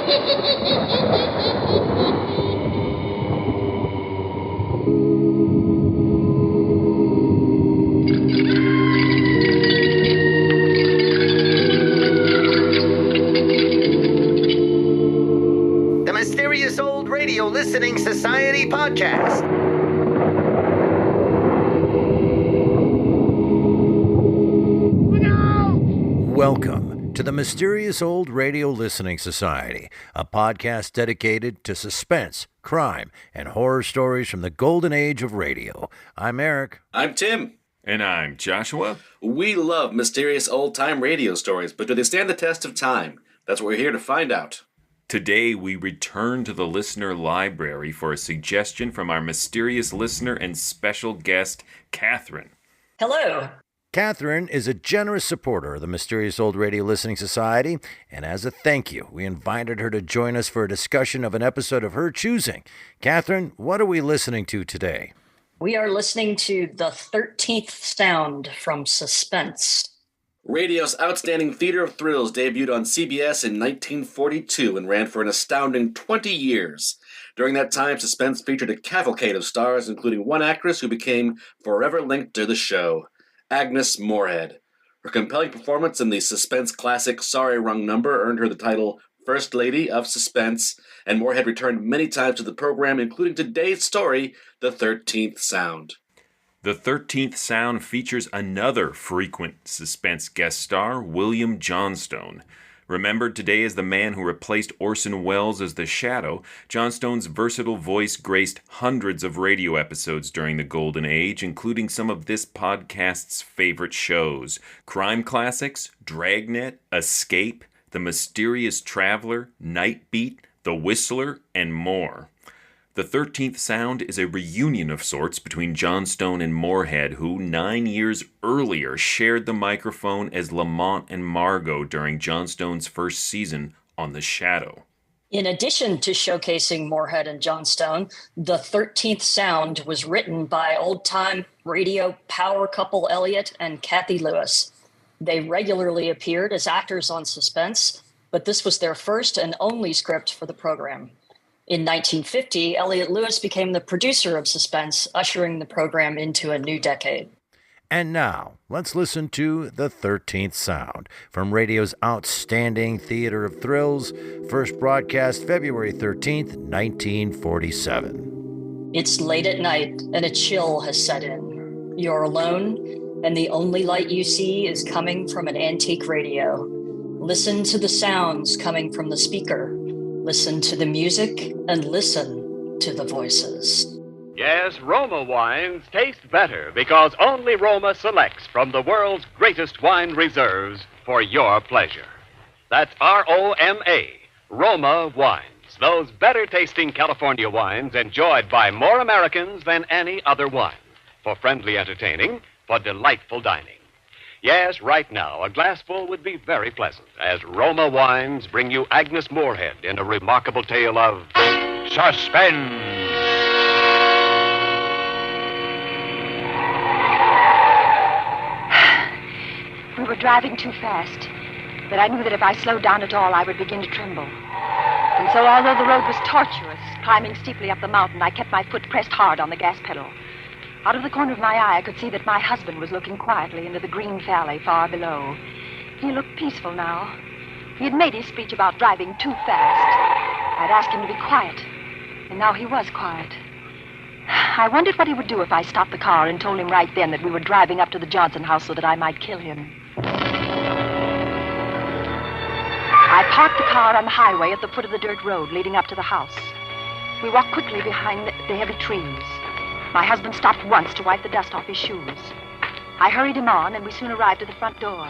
The Mysterious Old Radio Listening Society podcast. Welcome to the Mysterious Old Radio Listening Society, a podcast dedicated to suspense, crime, and horror stories from the golden age of radio. I'm Eric. I'm Tim. And I'm Joshua. We love mysterious old-time radio stories, but do they stand the test of time? That's what we're here to find out. Today, we return to the listener library for a suggestion from our mysterious listener and special guest, Catherine. Hello. Catherine is a generous supporter of the Mysterious Old Radio Listening Society, and as a thank you, we invited her to join us for a discussion of an episode of her choosing. Catherine, what are we listening to today? We are listening to The 13th Sound from Suspense. Radio's outstanding theater of thrills debuted on CBS in 1942 and ran for an astounding 20 years. During that time, Suspense featured a cavalcade of stars, including one actress who became forever linked to the show, Agnes Moorehead. Her compelling performance in the Suspense classic Sorry Wrong Number earned her the title First Lady of Suspense, and Moorehead returned many times to the program, including today's story, The 13th Sound. The 13th Sound features another frequent Suspense guest star, William Johnstone. Remembered today as the man who replaced Orson Welles as the Shadow, Johnstone's versatile voice graced hundreds of radio episodes during the Golden Age, including some of this podcast's favorite shows: Crime Classics, Dragnet, Escape, The Mysterious Traveler, Night Beat, The Whistler, and more. The 13th Sound is a reunion of sorts between Johnstone and Moorehead, who 9 years earlier shared the microphone as Lamont and Margot during Johnstone's first season on The Shadow. In addition to showcasing Moorehead and Johnstone, The 13th Sound was written by old-time radio power couple Elliot and Kathy Lewis. They regularly appeared as actors on Suspense, but this was their first and only script for the program. In 1950, Elliot Lewis became the producer of Suspense, ushering the program into a new decade. And now, let's listen to The 13th Sound from radio's outstanding theater of thrills, first broadcast February 13th, 1947. It's late at night, and a chill has set in. You're alone, and the only light you see is coming from an antique radio. Listen to the sounds coming from the speaker. Listen to the music and listen to the voices. Yes, Roma wines taste better because only Roma selects from the world's greatest wine reserves for your pleasure. That's R-O-M-A, Roma wines. Those better-tasting California wines enjoyed by more Americans than any other wine. For friendly entertaining, for delightful dining. Yes, right now, a glassful would be very pleasant, as Roma wines bring you Agnes Moorehead in a remarkable tale of suspense. We were driving too fast, but I knew that if I slowed down at all, I would begin to tremble. And so, although the road was tortuous, climbing steeply up the mountain, I kept my foot pressed hard on the gas pedal. Out of the corner of my eye, I could see that my husband was looking quietly into the green valley far below. He looked peaceful now. He had made his speech about driving too fast. I'd asked him to be quiet, and now he was quiet. I wondered what he would do if I stopped the car and told him right then that we were driving up to the Johnson house so that I might kill him. I parked the car on the highway at the foot of the dirt road leading up to the house. We walked quickly behind the heavy trees. My husband stopped once to wipe the dust off his shoes. I hurried him on, and we soon arrived at the front door.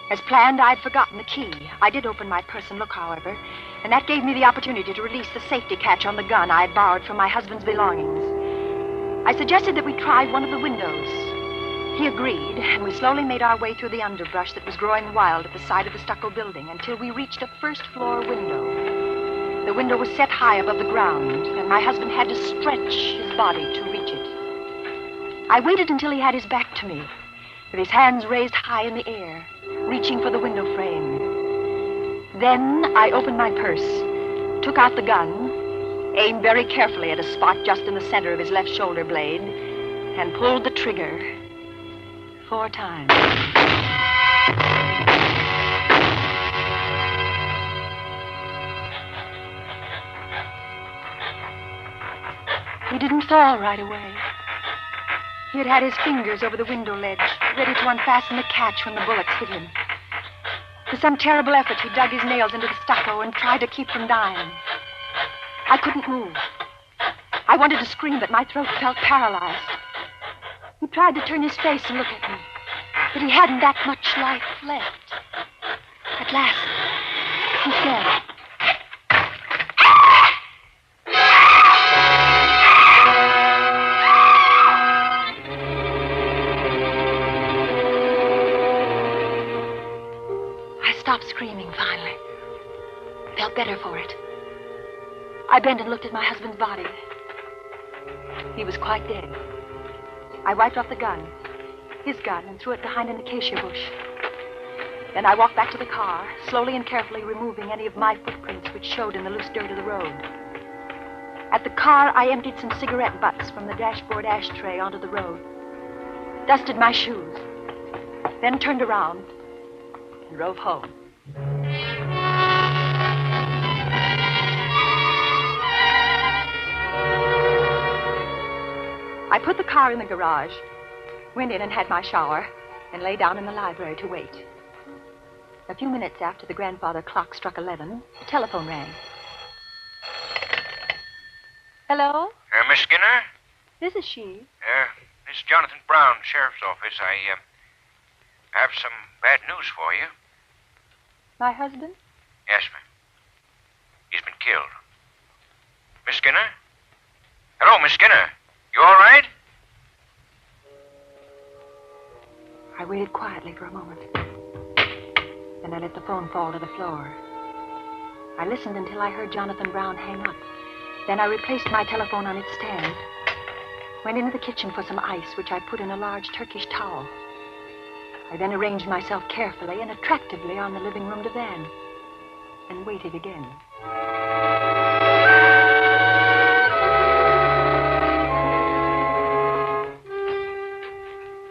As planned, I'd forgotten the key. I did open my purse and look, however, and that gave me the opportunity to release the safety catch on the gun I had borrowed from my husband's belongings. I suggested that we try one of the windows. He agreed, and we slowly made our way through the underbrush that was growing wild at the side of the stucco building until we reached a first-floor window. The window was set high above the ground, and my husband had to stretch his body to reach it. I waited until he had his back to me, with his hands raised high in the air, reaching for the window frame. Then I opened my purse, took out the gun, aimed very carefully at a spot just in the center of his left shoulder blade, and pulled the trigger 4 times. He didn't fall right away. He had had his fingers over the window ledge, ready to unfasten the catch when the bullets hit him. With some terrible effort, he dug his nails into the stucco and tried to keep from dying. I couldn't move. I wanted to scream, but my throat felt paralyzed. He tried to turn his face and look at me, but he hadn't that much life left. At last, he said, stopped screaming finally. Felt better for it. I bent and looked at my husband's body. He was quite dead. I wiped off the gun, his gun, and threw it behind an acacia bush. Then I walked back to the car, slowly and carefully removing any of my footprints which showed in the loose dirt of the road. At the car, I emptied some cigarette butts from the dashboard ashtray onto the road, dusted my shoes, then turned around and drove home. I put the car in the garage, went in and had my shower, and lay down in the library to wait. A few minutes after the grandfather clock struck 11, the telephone rang. Hello? Miss Skinner? This is she. This is Jonathan Brown, Sheriff's Office. I have some bad news for you. My husband? Yes, ma'am. He's been killed. Miss Skinner? Hello, Miss Skinner. You all right? I waited quietly for a moment. Then I let the phone fall to the floor. I listened until I heard Jonathan Brown hang up. Then I replaced my telephone on its stand. Went into the kitchen for some ice, which I put in a large Turkish towel. I then arranged myself carefully and attractively on the living room divan and waited again.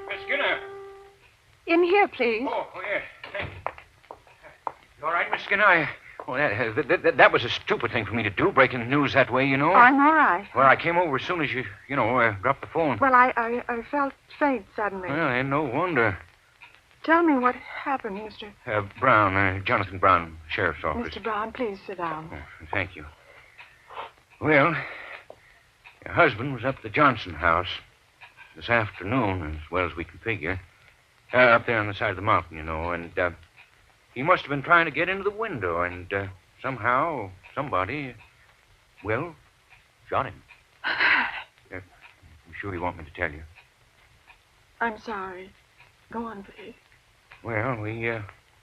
Miss Skinner. In here, please. Oh, yeah. Thank you. You all right, Miss Skinner? That was a stupid thing for me to do, breaking the news that way, you know. I'm all right. Well, I came over as soon as you dropped the phone. Well, I felt faint suddenly. Well, ain't no wonder. Tell me what happened, Mr. Brown, Jonathan Brown, Sheriff's Office. Mr. Brown, please sit down. Oh, thank you. Well, your husband was up at the Johnson house this afternoon, as well as we can figure. Up there on the side of the mountain, you know, and he must have been trying to get into the window, and somehow, somebody, well, shot him. You sure you want me to tell you? I'm sorry. Go on, please. Well, we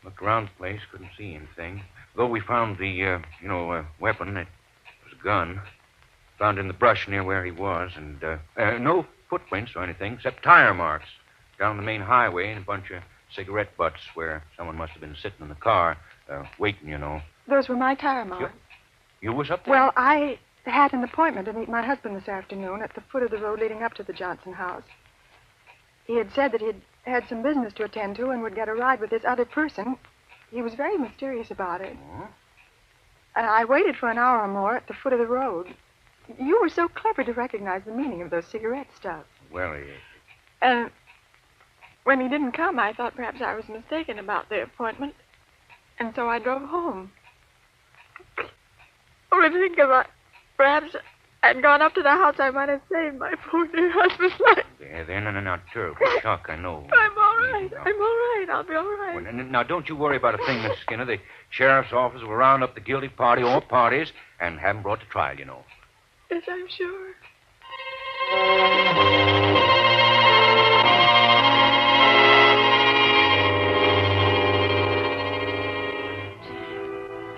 looked around the place, couldn't see anything. Though we found the, weapon, it was a gun, found in the brush near where he was, and no footprints or anything, except tire marks down the main highway and a bunch of cigarette butts where someone must have been sitting in the car, waiting, you know. Those were my tire marks. You was up there? Well, I had an appointment to meet my husband this afternoon at the foot of the road leading up to the Johnson house. He had said that he'd had some business to attend to and would get a ride with this other person. He was very mysterious about it. Oh? I waited for an hour or more at the foot of the road. You were so clever to recognize the meaning of those cigarette stubs. Well, when he didn't come, I thought perhaps I was mistaken about the appointment. And so I drove home. Only think of it. Perhaps I'd gone up to the house, I might have saved my poor dear husband's life. They're not terrible shock, I know. I'm all right. I'm all right. I'll be all right. Well, now, don't you worry about a thing, Miss Skinner. The sheriff's office will round up the guilty party or parties and have them brought to trial, you know. Yes, I'm sure.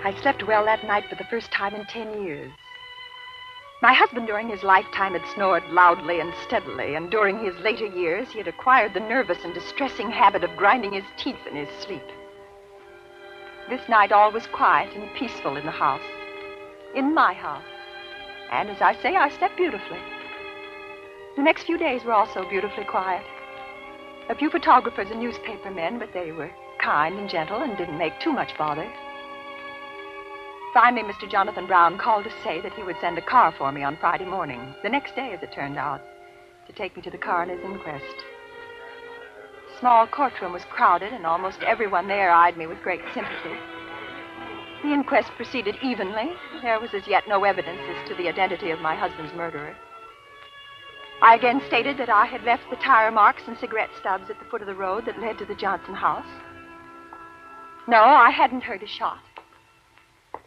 I slept well that night for the first time in 10 years. My husband, during his lifetime, had snored loudly and steadily, and during his later years, he had acquired the nervous and distressing habit of grinding his teeth in his sleep. This night all was quiet and peaceful in the house. In my house. And as I say, I slept beautifully. The next few days were also beautifully quiet. A few photographers and newspaper men, but they were kind and gentle and didn't make too much bother. Finally, Mr. Jonathan Brown called to say that he would send a car for me on Friday morning, the next day, as it turned out, to take me to the coroner's inquest. The small courtroom was crowded, and almost everyone there eyed me with great sympathy. The inquest proceeded evenly. There was as yet no evidence as to the identity of my husband's murderer. I again stated that I had left the tire marks and cigarette stubs at the foot of the road that led to the Johnson house. No, I hadn't heard a shot.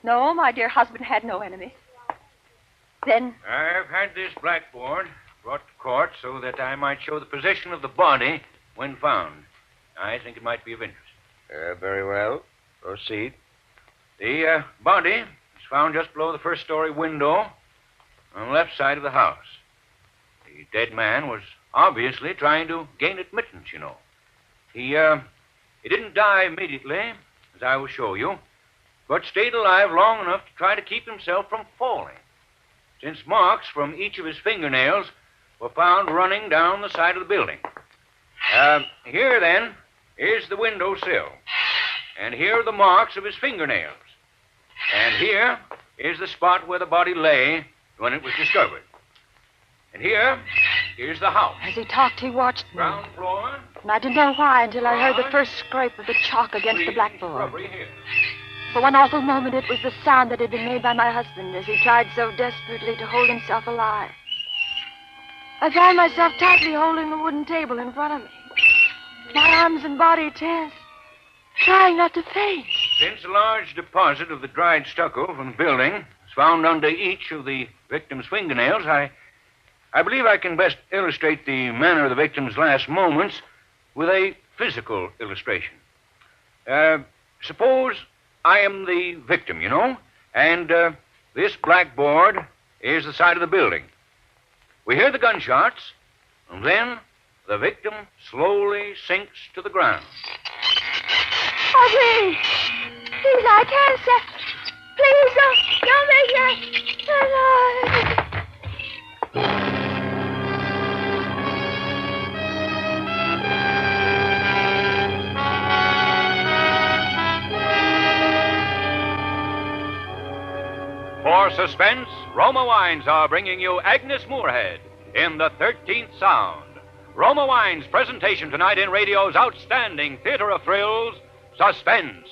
No, my dear husband had no enemy. Then... I've had this blackboard brought to court so that I might show the position of the body when found. I think it might be of interest. Very well. Proceed. The body was found just below the first-story window on the left side of the house. The dead man was obviously trying to gain admittance, you know. He didn't die immediately, as I will show you, but stayed alive long enough to try to keep himself from falling, since marks from each of his fingernails were found running down the side of the building. Here, then, is the windowsill, and here are the marks of his fingernails. And here is the spot where the body lay when it was discovered. And here is the house. As he talked, he watched me. Ground floor. And I didn't know why until I heard the first scrape of the chalk against the blackboard. For one awful moment, it was the sound that had been made by my husband as he tried so desperately to hold himself alive. I found myself tightly holding the wooden table in front of me, my arms and body tense, trying not to faint. Since a large deposit of the dried stucco from the building was found under each of the victim's fingernails, I believe I can best illustrate the manner of the victim's last moments with a physical illustration. Suppose I am the victim, you know, and this blackboard is the side of the building. We hear the gunshots, and then the victim slowly sinks to the ground. Oh, please, I can't, sir. Please, don't make that. For suspense, Roma Wines are bringing you Agnes Moorehead in the 13th Sound. Roma Wines' presentation tonight in radio's outstanding theater of thrills, Suspense.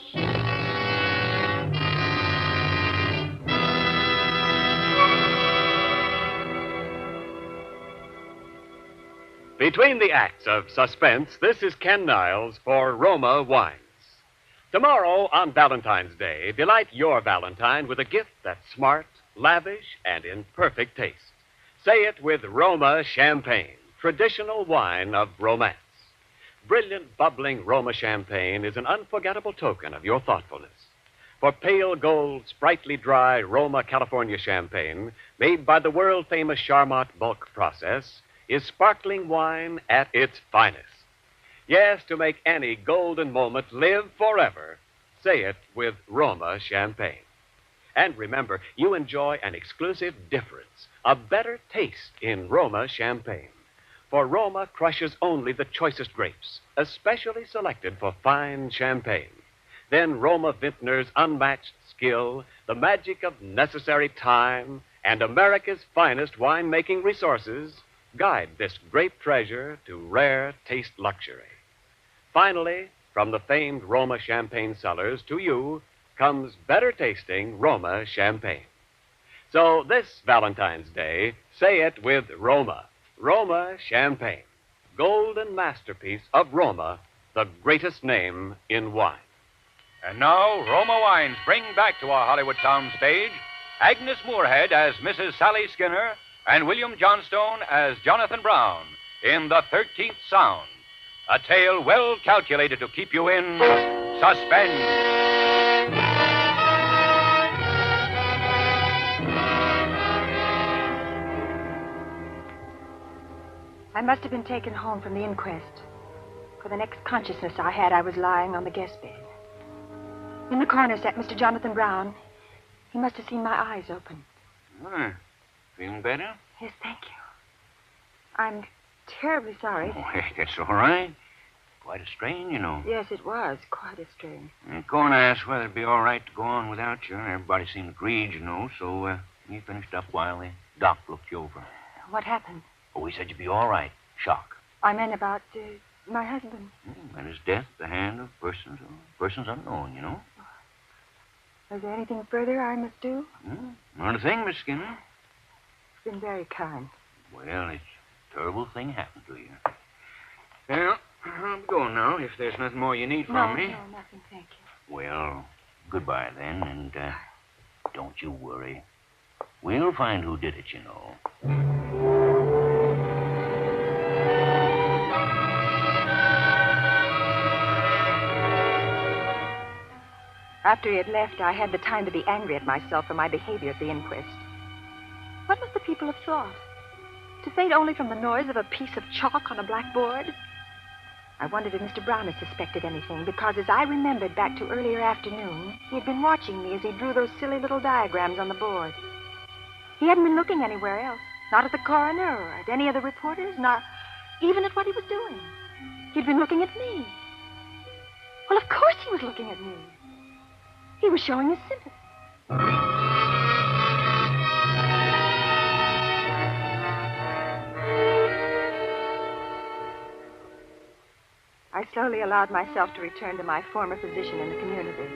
Between the acts of Suspense, this is Ken Niles for Roma Wines. Tomorrow, on Valentine's Day, delight your Valentine with a gift that's smart, lavish, and in perfect taste. Say it with Roma Champagne, traditional wine of romance. Brilliant, bubbling Roma Champagne is an unforgettable token of your thoughtfulness. For pale gold, sprightly dry Roma California Champagne, made by the world-famous Charmant bulk process, is sparkling wine at its finest. Yes, to make any golden moment live forever, say it with Roma Champagne. And remember, you enjoy an exclusive difference, a better taste in Roma Champagne. For Roma crushes only the choicest grapes, especially selected for fine champagne. Then Roma vintners' unmatched skill, the magic of necessary time, and America's finest wine-making resources guide this grape treasure to rare taste luxury. Finally, from the famed Roma Champagne cellars to you comes better tasting Roma Champagne. So this Valentine's Day, say it with Roma. Roma Champagne, golden masterpiece of Roma, the greatest name in wine. And now, Roma Wines bring back to our Hollywood soundstage Agnes Moorehead as Mrs. Sally Skinner and William Johnstone as Jonathan Brown in the 13th Sound, a tale well calculated to keep you in suspense. I must have been taken home from the inquest. For the next consciousness I had, I was lying on the guest bed. In the corner sat Mr. Jonathan Brown. He must have seen my eyes open. Feeling better? Yes, thank you. I'm terribly sorry. Oh, hey, that's all right. Quite a strain, you know. Yes, it was quite a strain. The coroner asked whether it'd be all right to go on without you. Everybody seemed agreed, you know, so we finished up while the doc looked you over. What happened? Oh, he said you'd be all right. Shock. I meant about my husband. And his death at the hand of persons unknown, you know. Is there anything further I must do? Not a thing, Miss Skinner. You've been very kind. Well, it's a terrible thing happened to you. Well, I'll be going now if there's nothing more you need from me. No, nothing, thank you. Well, goodbye then, and don't you worry. We'll find who did it, you know. After he had left, I had the time to be angry at myself for my behavior at the inquest. What must the people have thought? To faint only from the noise of a piece of chalk on a blackboard? I wondered if Mr. Brown had suspected anything, because as I remembered back to earlier afternoon, he had been watching me as he drew those silly little diagrams on the board. He hadn't been looking anywhere else, not at the coroner or at any of the reporters, not even at what he was doing. He'd been looking at me. Well, of course he was looking at me. He was showing his sympathy. I slowly allowed myself to return to my former position in the community.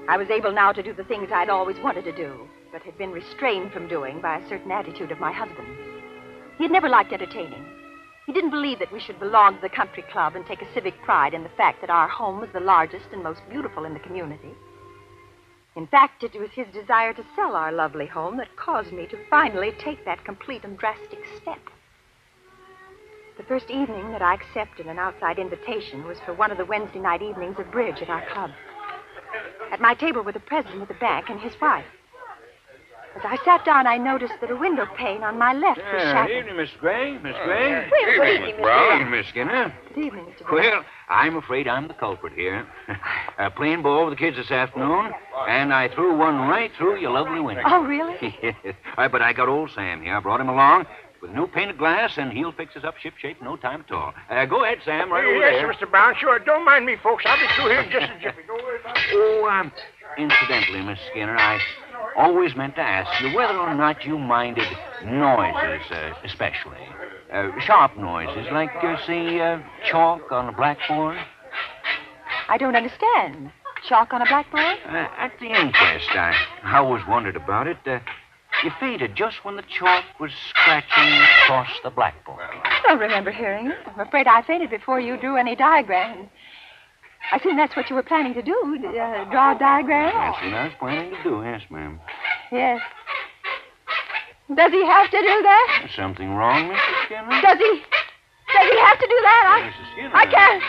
I was able now to do the things I'd always wanted to do, but had been restrained from doing by a certain attitude of my husband's. He had never liked entertaining. He didn't believe that we should belong to the country club and take a civic pride in the fact that our home was the largest and most beautiful in the community. In fact, it was his desire to sell our lovely home that caused me to finally take that complete and drastic step. The first evening that I accepted an outside invitation was for one of the Wednesday night evenings of bridge at our club. At my table were the president of the bank and his wife. As I sat down, I noticed that a window pane on my left was shattered. Good evening, Miss Gray. Miss Gray. Well, good evening, Mr. Brown. Miss Skinner. Good evening, Mr. Brown. Well, I'm afraid I'm the culprit here. Playing ball with the kids this afternoon, and I threw one right through your lovely window. Oh, really? Yes. But I got old Sam here. I brought him along with new painted glass, and he'll fix us up shipshape in no time at all. Go ahead, Sam, right over there. Yes, Mr. Brown, sure. Don't mind me, folks. I'll be through here in just a jiffy. Don't worry about it. Oh, incidentally, Miss Skinner, I always meant to ask you whether or not you minded noises, especially. Sharp noises, like, say, chalk on a blackboard. I don't understand. Chalk on a blackboard? At the inquest, I always wondered about it. You fainted just when the chalk was scratching across the blackboard. I don't remember hearing it. I'm afraid I fainted before you drew any diagrams. I assume that's what you were planning to do, draw a diagram? That's what I was planning to do, yes, ma'am. Yes. Does he have to do that? Is something wrong, Mr. Skinner? Does he have to do that? Mrs. Skinner. I can't.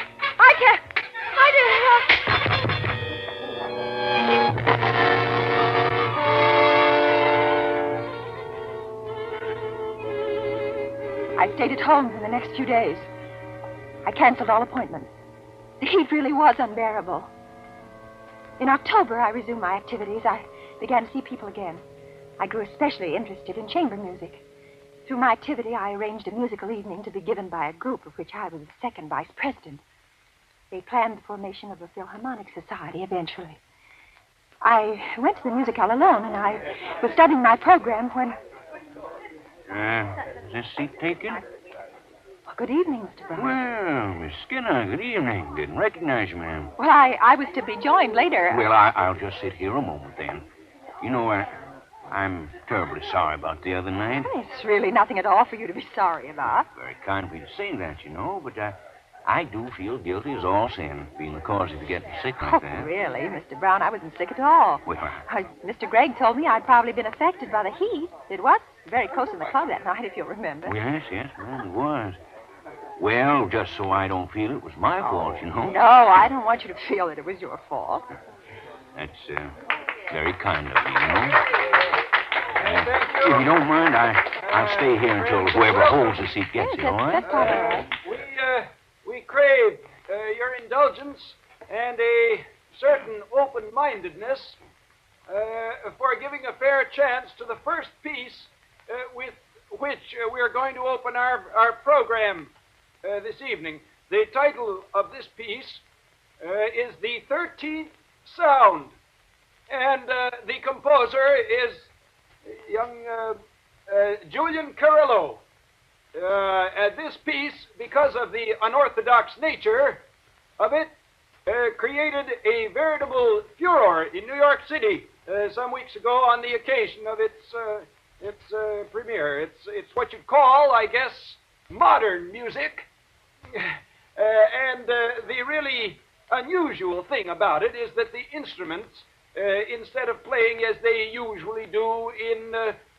I stayed at home for the next few days. I canceled all appointments. The heat really was unbearable. In October, I resumed my activities. I began to see people again. I grew especially interested in chamber music. Through my activity, I arranged a musical evening to be given by a group of which I was the second vice president. They planned the formation of a Philharmonic Society eventually. I went to the music hall alone, and I was studying my program when... Is this seat taken? Well, good evening, Mr. Brown. Well, Miss Skinner, good evening. Didn't recognize you, ma'am. Well, I was to be joined later. Well, I'll just sit here a moment, then. You know, I'm terribly sorry about the other night. It's really nothing at all for you to be sorry about. Very kind of you to say that, you know, but I do feel guilty as all sin, being the cause of you getting sick like that. Really, Mr. Brown, I wasn't sick at all. Well, Mr. Gregg told me I'd probably been affected by the heat. It was very close in the club that night, if you'll remember. Yes, well, it was. Well, just so I don't feel it was my fault, you know. No, I don't want you to feel that it was your fault. That's very kind of you, you know. If you don't mind, I'll stay here until whoever holds the seat gets here, all right? That's all right. We crave your indulgence and a certain open-mindedness for giving a fair chance to the first piece with which we're going to open our program this evening. The title of this piece is The 13th Sound, and the composer is young Julian Carrillo. This piece, because of the unorthodox nature of it, created a veritable furor in New York City some weeks ago on the occasion of its premiere. It's what you'd call, I guess, modern music. And the really unusual thing about it is that the instruments, instead of playing as they usually do in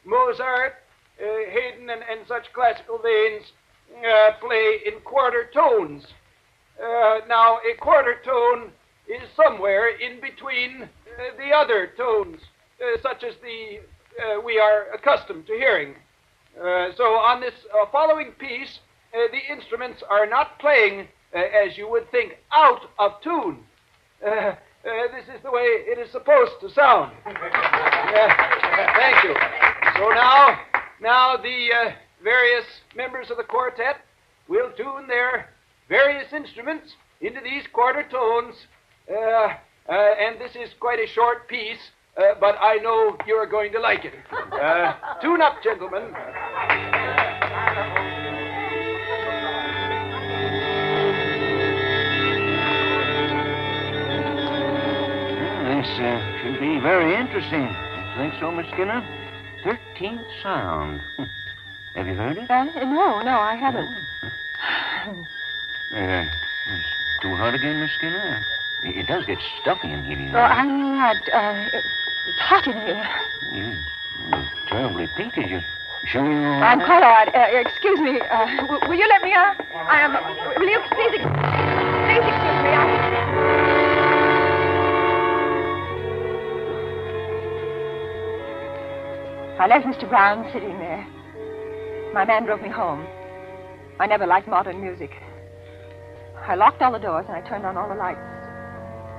Mozart, Haydn, and such classical veins, play in quarter tones. Now, a quarter tone is somewhere in between the other tones, such as we are accustomed to hearing. So on this following piece, the instruments are not playing, as you would think, out of tune. This is the way it is supposed to sound. Thank you. So now the various members of the quartet will tune their various instruments into these quarter tones, and this is quite a short piece, but I know you're going to like it. Tune up, gentlemen. This should be very interesting. Think so, Miss Skinner? 13th Sound. Have you heard it? No, I haven't. It's too hot again, Miss Skinner? It does get stuffy in here, you know. Oh, I'm not. It's hot in here. You're terribly peaked. You sure you're all I'm right? quite all right. Excuse me. Will you let me out? Will you please excuse me? I left Mr. Brown sitting there. My man drove me home. I never liked modern music. I locked all the doors and I turned on all the lights.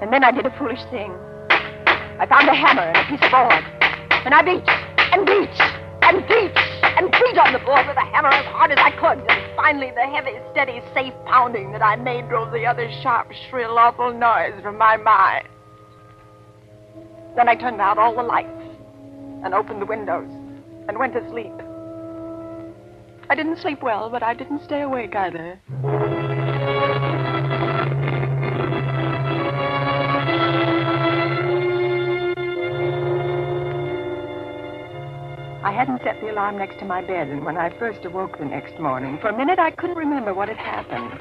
And then I did a foolish thing. I found a hammer and a piece of board. And I beat and beat and beat and beat on the board with a hammer as hard as I could. And finally the heavy, steady, safe pounding that I made drove the other sharp, shrill, awful noise from my mind. Then I turned out all the lights and opened the windows and went to sleep. I didn't sleep well, but I didn't stay awake either. I hadn't set the alarm next to my bed, and when I first awoke the next morning, for a minute I couldn't remember what had happened.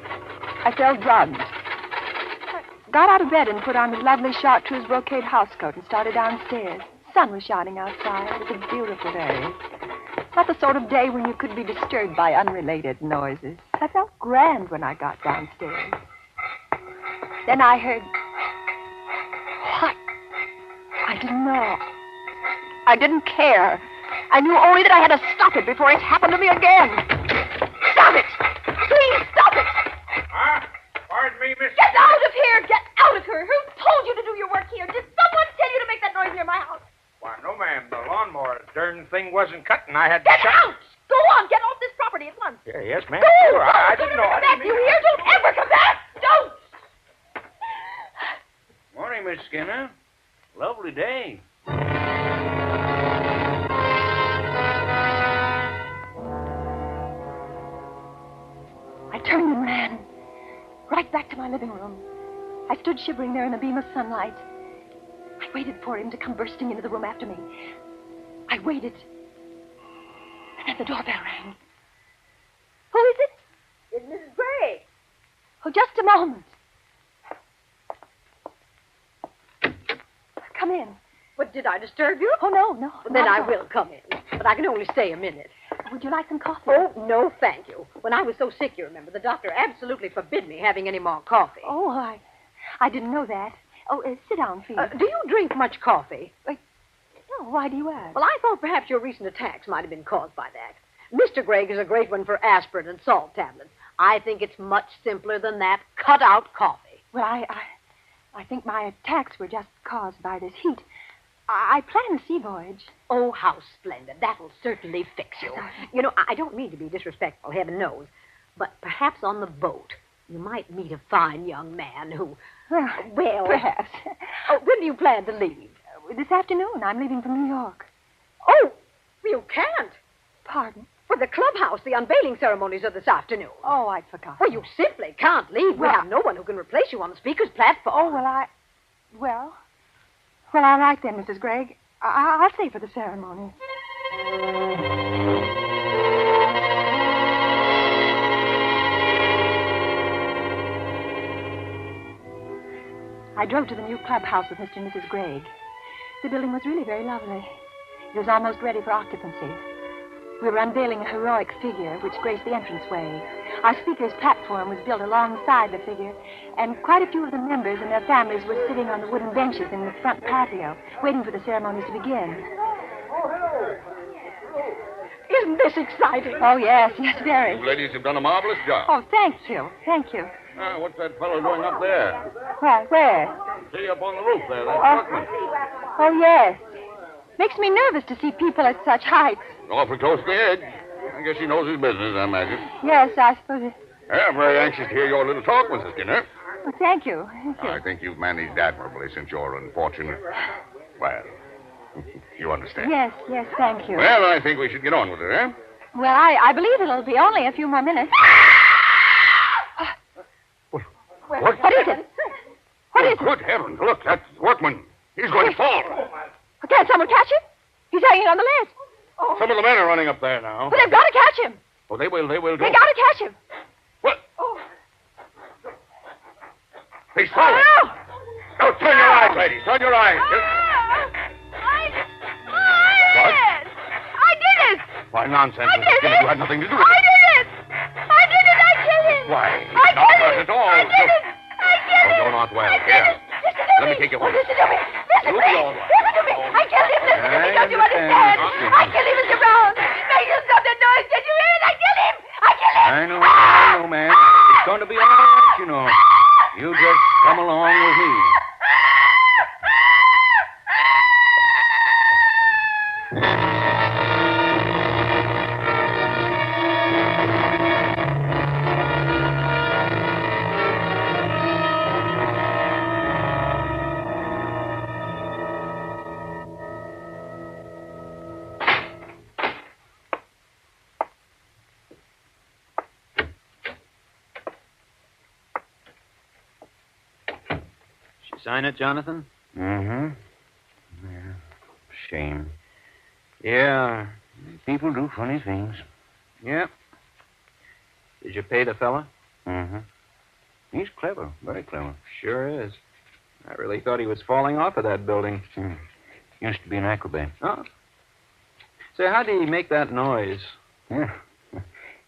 I felt drugged. I got out of bed and put on his lovely chartreuse brocade housecoat and started downstairs. The sun was shining outside. It was a beautiful day. Not the sort of day when you could be disturbed by unrelated noises. I felt grand when I got downstairs. Then I heard... What? I didn't know. I didn't care. I knew only that I had to stop it before it happened to me again. Stop it! Please, stop it! Pardon me, Miss... Get out of here! Get out of here! Who told you to do your work here? Did someone tell you to make that noise near my house? Why, no, ma'am. The lawnmower, the darn thing wasn't cut, and I had to Get shut... out! Go on! Get off this property at once! Yeah, yes, ma'am. Go! Sure, I didn't know. Come back, you hear? Don't ever come back! Don't! Morning, Miss Skinner. Lovely day. I turned and ran. Right back to my living room. I stood shivering there in the beam of sunlight. I waited for him to come bursting into the room after me. I waited. And then the doorbell rang. Who is it? It's Mrs. Gray. Oh, just a moment. Come in. What, did I disturb you? Oh, no. Well, then not I at all. will come in. But I can only stay a minute. Would you like some coffee? Oh, no, thank you. When I was so sick, you remember, the doctor absolutely forbid me having any more coffee. Oh, I didn't know that. Oh, sit down, please. Do you drink much coffee? No, why do you ask? Well, I thought perhaps your recent attacks might have been caused by that. Mr. Gregg is a great one for aspirin and salt tablets. I think it's much simpler than that. Cut out coffee. Well, I think my attacks were just caused by this heat. I planned a sea voyage. Oh, how splendid. That'll certainly fix you. You know, I don't mean to be disrespectful, heaven knows. But perhaps on the boat, you might meet a fine young man who... Well... Perhaps. When do you plan to leave? This afternoon. I'm leaving from New York. Oh, you can't. Pardon? For the clubhouse, the unveiling ceremonies are this afternoon. Oh, I'd forgotten. Well, you simply can't leave. We have no one who can replace you on the speaker's platform. Oh, well, all right then, Mrs. Gregg. I'll stay for the ceremony. I drove to the new clubhouse with Mr. and Mrs. Gregg. The building was really very lovely. It was almost ready for occupancy. We were unveiling a heroic figure which graced the entranceway. Our speaker's platform was built alongside the figure, and quite a few of the members and their families were sitting on the wooden benches in the front patio, waiting for the ceremonies to begin. Isn't this exciting? Oh, yes, very. You ladies have done a marvelous job. Oh, thank you. What's that fellow doing up there? Where? See, up on the roof there, that truckman. Oh, yes. Makes me nervous to see people at such heights. Awfully close to the edge. I guess he knows his business, I imagine. Yes, I suppose it... I'm very anxious to hear your little talk, Mrs. Skinner. Well, thank you. I think you've managed admirably since your unfortunate... Well, you understand. Yes, thank you. Well, I think we should get on with it, eh? Well, I believe it'll be only a few more minutes. What is it? What is it? Good heavens, look, that's the workman. He's going to fall. Can't someone catch him? He's hanging on the ledge. Oh. Some of the men are running up there now. But they've got to catch him. Oh, they will. They got to catch him. What? Oh. He's falling. Oh. Now, turn your eyes, ladies. Turn your eyes. What? I did it. Why, nonsense, Mrs. Skinner. You had nothing to do with it. I did it. I killed him. Why, I not killed hurt him. at all. I did it. I killed him. Oh, you're not well. I killed Here. him. Listen to Let me. me take you home. Listen to me. Listen You'll to me. be all right. Listen to me. I killed him. Listen to me. Don't you understand? I killed him, Mr. Brown. Make him stop the noise. Did you hear it? I killed him. I know, man. It's going to be all right, you know. You just come along with me. Sign it, Jonathan? Mm-hmm. Yeah. Shame. Yeah, people do funny things. Yeah. Did you pay the fella? Mm-hmm. He's clever, very clever. Sure is. I really thought he was falling off of that building. Used to be an acrobat. Oh. Say, how did he make that noise? Yeah.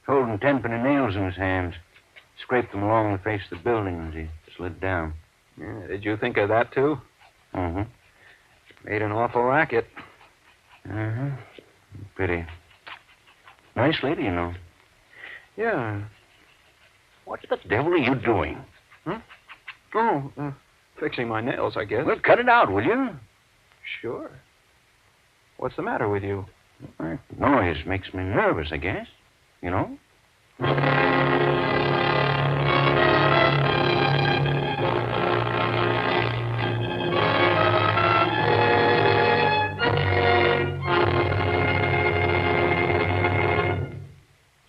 Holding 10-penny nails in his hands. Scraped them along the face of the building as he slid down. Yeah, did you think of that, too? Mm-hmm. Made an awful racket. Mm-hmm. Pretty nice lady, you know. Yeah. What the devil are you doing? Huh? Oh, fixing my nails, I guess. Well, cut it out, will you? Sure. What's the matter with you? That noise makes me nervous, I guess. You know?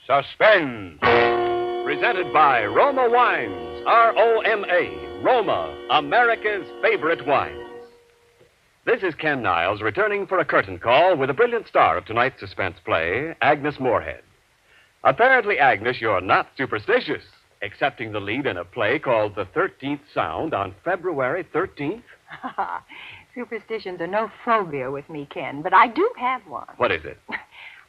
Suspense. Presented by Roma Wines, R-O-M-A, Roma, America's favorite wines. This is Ken Niles returning for a curtain call with a brilliant star of tonight's suspense play, Agnes Moorehead. Apparently, Agnes, you're not superstitious, accepting the lead in a play called The 13th Sound on February 13th. Superstitions are no phobia with me, Ken, but I do have one. What is it?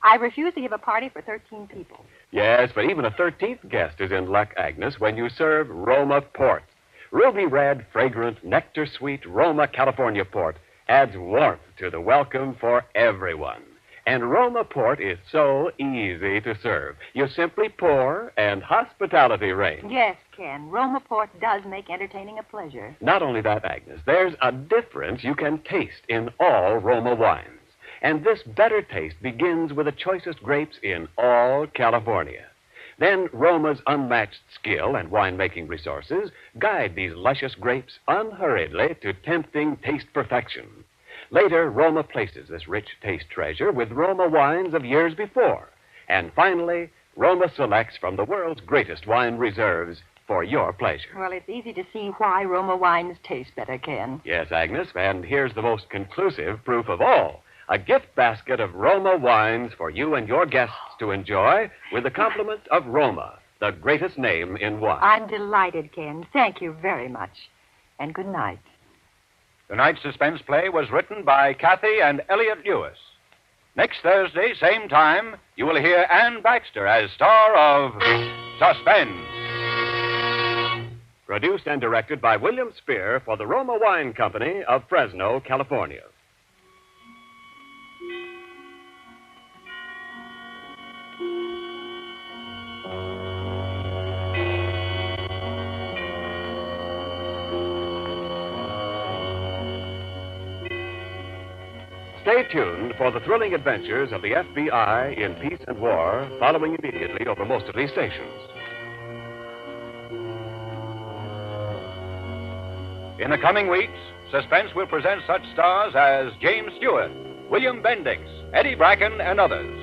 I refuse to give a party for 13 people. Yes, but even a 13th guest is in luck, Agnes, when you serve Roma Port. Ruby red, fragrant, nectar-sweet Roma California Port adds warmth to the welcome for everyone. And Roma Port is so easy to serve. You simply pour and hospitality reigns. Yes, Ken. Roma Port does make entertaining a pleasure. Not only that, Agnes, there's a difference you can taste in all Roma wines. And this better taste begins with the choicest grapes in all California. Then Roma's unmatched skill and winemaking resources guide these luscious grapes unhurriedly to tempting taste perfection. Later, Roma places this rich taste treasure with Roma wines of years before. And finally, Roma selects from the world's greatest wine reserves for your pleasure. Well, it's easy to see why Roma wines taste better, Ken. Yes, Agnes, and here's the most conclusive proof of all. A gift basket of Roma wines for you and your guests to enjoy with the compliment of Roma, the greatest name in wine. I'm delighted, Ken. Thank you very much. And good night. Tonight's suspense play was written by Kathy and Elliot Lewis. Next Thursday, same time, you will hear Ann Baxter as star of Suspense. Produced and directed by William Spear for the Roma Wine Company of Fresno, California. Stay tuned for the thrilling adventures of the FBI in peace and war, following immediately over most of these stations. In the coming weeks, Suspense will present such stars as James Stewart, William Bendix, Eddie Bracken, and others.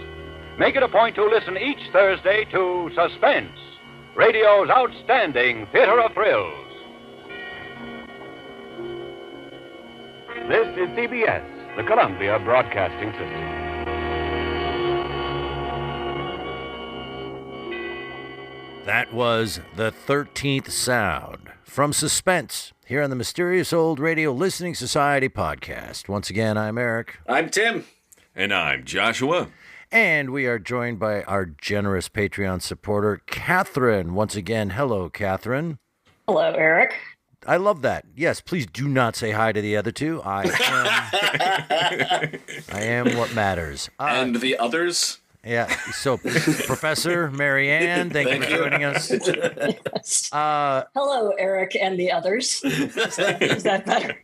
Make it a point to listen each Thursday to Suspense, radio's outstanding theater of thrills. This is CBS, the Columbia Broadcasting System. That was the 13th Sound from Suspense here on the Mysterious Old Radio Listening Society podcast. Once again, I'm Eric. I'm Tim. And I'm Joshua. And we are joined by our generous Patreon supporter, Catherine. Once again, hello, Catherine. Hello, Eric. I love that. Yes, please do not say hi to the other two. I am what matters. And the others? Yeah. So, Professor Marianne, thank you for joining us. Yes. Hello, Eric and the others. Is that better?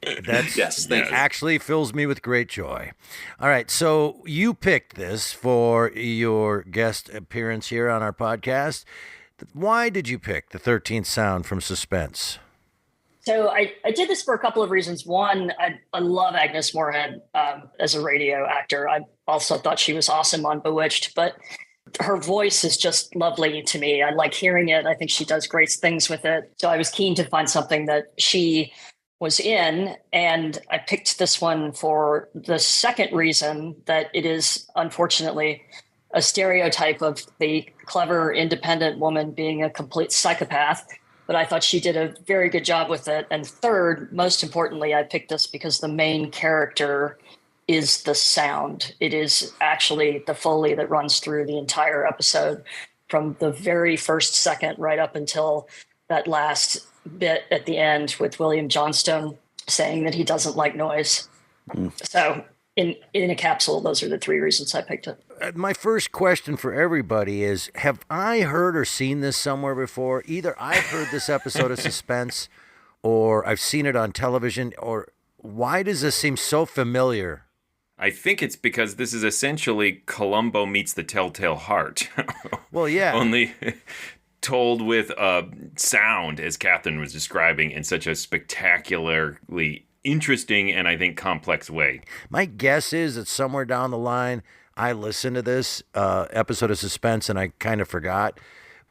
Yes, thank you. Actually fills me with great joy. All right. So you picked this for your guest appearance here on our podcast. Why did you pick the 13th Sound from Suspense? So I did this for a couple of reasons. One, I love Agnes Moorehead as a radio actor. I also thought she was awesome on Bewitched, but her voice is just lovely to me. I like hearing it. I think she does great things with it. So I was keen to find something that she was in, and I picked this one for the second reason that it is, unfortunately, a stereotype of the clever, independent woman being a complete psychopath. But I thought she did a very good job with it. And third, most importantly, I picked this because the main character is the sound. It is actually the Foley that runs through the entire episode from the very first second right up until that last bit at the end with William Johnstone saying that he doesn't like noise. So in a capsule, those are the three reasons I picked it. My first question for everybody is, have I heard or seen this somewhere before? Either I've heard this episode of Suspense or I've seen it on television, or why does this seem so familiar? I think it's because this is essentially Columbo meets the Telltale Heart. Well, yeah. Only told with sound, as Catherine was describing, in such a spectacularly interesting and I think complex way. My guess is that somewhere down the line, I listened to this episode of Suspense and I kind of forgot.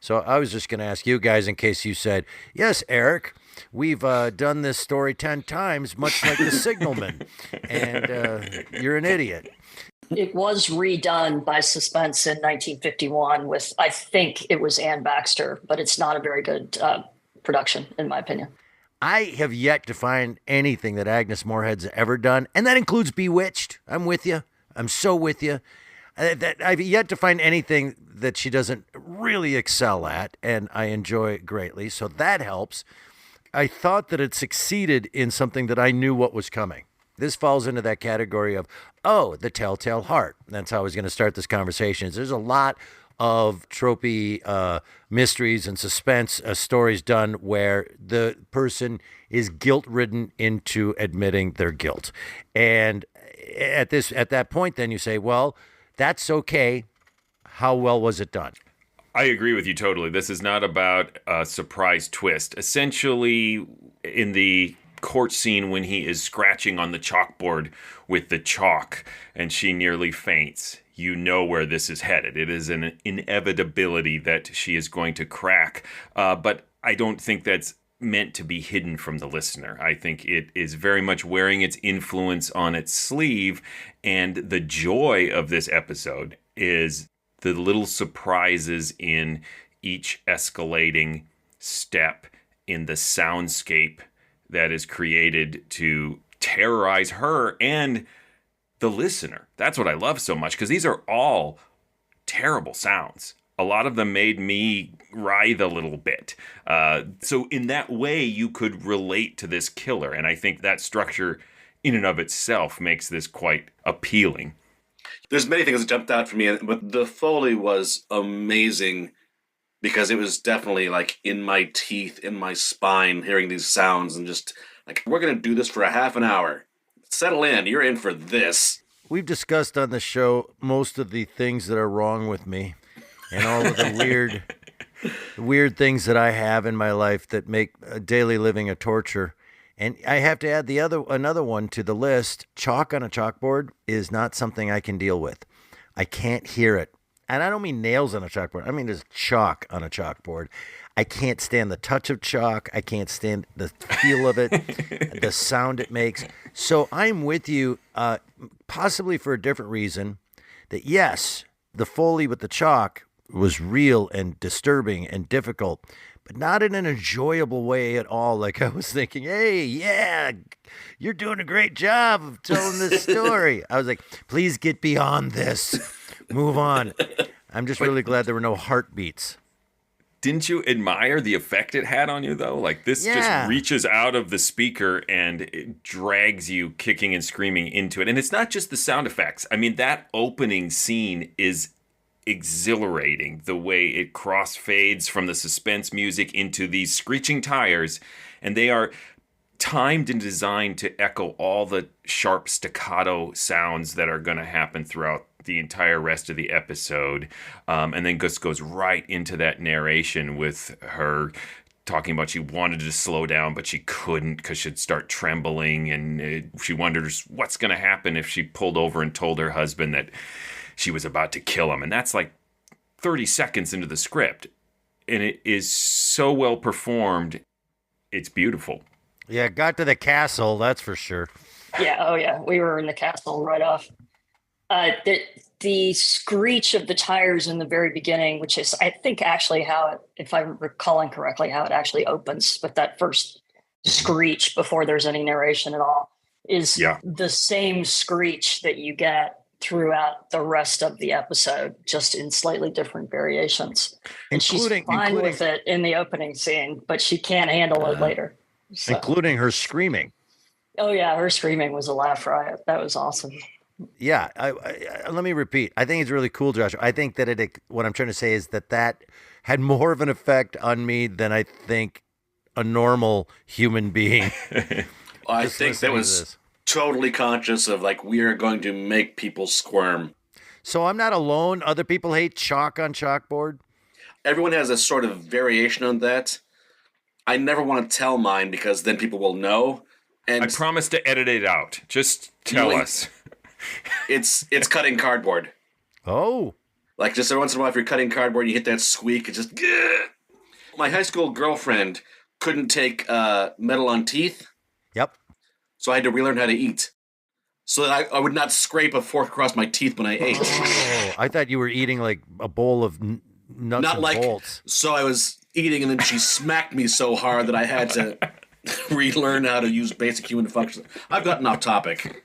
So I was just going to ask you guys in case you said, yes, Eric, we've done this story 10 times, much like The Signalman, and you're an idiot. It was redone by Suspense in 1951 with, I think it was Ann Baxter, but it's not a very good production, in my opinion. I have yet to find anything that Agnes Moorehead's ever done, and that includes Bewitched. I'm with you. I'm so with you. I've yet to find anything that she doesn't really excel at, and I enjoy it greatly, so that helps. I thought that it succeeded in something that I knew what was coming. This falls into that category of, the telltale heart. That's how I was going to start this conversation. There's a lot of tropey mysteries and suspense stories done where the person is guilt-ridden into admitting their guilt. And at that point, then you say, well, that's okay. How well was it done? I agree with you totally. This is not about a surprise twist. Essentially, in the court scene when he is scratching on the chalkboard with the chalk and she nearly faints, you know where this is headed. It is an inevitability that she is going to crack. But I don't think that's meant to be hidden from the listener. I think it is very much wearing its influence on its sleeve. And the joy of this episode is the little surprises in each escalating step in the soundscape that is created to terrorize her and the listener. That's what I love so much, because these are all terrible sounds. A lot of them made me writhe a little bit. So in that way, you could relate to this killer. And I think that structure in and of itself makes this quite appealing. There's many things that jumped out for me, but the Foley was amazing because it was definitely like in my teeth, in my spine, hearing these sounds and just like, we're going to do this for a half an hour. Settle in. You're in for this. We've discussed on the show most of the things that are wrong with me and all of the weird things that I have in my life that make daily living a torture. And I have to add another one to the list. Chalk on a chalkboard is not something I can deal with. I can't hear it. And I don't mean nails on a chalkboard. I mean just chalk on a chalkboard. I can't stand the touch of chalk. I can't stand the feel of it, the sound it makes. So I'm with you, possibly for a different reason, that yes, the Foley with the chalk was real and disturbing and difficult, but not in an enjoyable way at all. Like I was thinking, hey, yeah, you're doing a great job of telling this story. I was like, please get beyond this. Move on. I'm just really glad there were no heartbeats. Didn't you admire the effect it had on you, though? Like, this just reaches out of the speaker and it drags you kicking and screaming into it. And it's not just the sound effects. I mean, that opening scene is exhilarating. The way it crossfades from the suspense music into these screeching tires. And they are timed and designed to echo all the sharp staccato sounds that are going to happen throughout the entire rest of the episode, and then just goes right into that narration with her talking about she wanted to slow down, but she couldn't because she'd start trembling, and she wonders what's going to happen if she pulled over and told her husband that she was about to kill him. And that's like 30 seconds into the script, and it is so well performed. It's beautiful. Yeah, got to the castle, that's for sure. Yeah, oh yeah, we were in the castle right off. The screech of the tires in the very beginning, which is, I think, actually how it, if I'm recalling correctly, how it actually opens with that first screech before there's any narration at all, is the same screech that you get throughout the rest of the episode, just in slightly different variations. And she's fine with it in the opening scene, but she can't handle it later. So. Including her screaming. Oh, yeah, her screaming was a laugh riot. That was awesome. Yeah, let me repeat. I think it's really cool, Josh. I think that what I'm trying to say is that had more of an effect on me than I think a normal human being. I think that was totally conscious of, like, we are going to make people squirm. So I'm not alone. Other people hate chalk on chalkboard. Everyone has a sort of variation on that. I never want to tell mine because then people will know. And I promise to edit it out. Just tell us. It's cutting cardboard. Oh. Like, just every once in a while, if you're cutting cardboard, you hit that squeak. It's just... Gah! My high school girlfriend couldn't take metal on teeth. Yep. So I had to relearn how to eat. So that I would not scrape a fork across my teeth when I ate. Oh, I thought you were eating like a bowl of nuts and bolts. So I was eating, and then she smacked me so hard that I had to relearn how to use basic human functions. I've gotten off topic.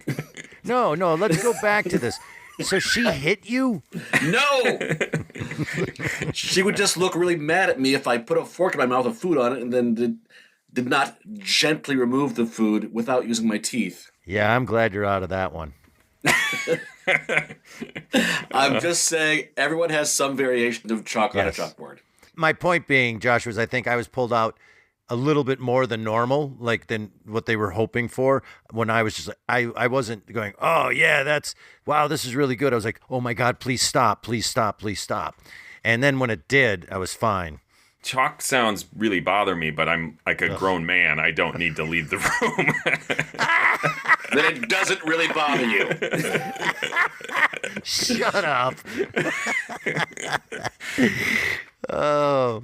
No, let's go back to this. So she hit you? No! She would just look really mad at me if I put a fork in my mouth with food on it and then did not gently remove the food without using my teeth. Yeah, I'm glad you're out of that one. I'm just saying, everyone has some variation of chalk on a chalkboard. My point being, Josh, was I think I was pulled out a little bit more than normal, like than what they were hoping for. When I was just like, I wasn't going, oh yeah, wow, this is really good. I was like, oh my God, please stop, please stop, please stop. And then when it did, I was fine. Chalk sounds really bother me, but I'm like a grown man. I don't need to leave the room. Then it doesn't really bother you. Shut up. Oh.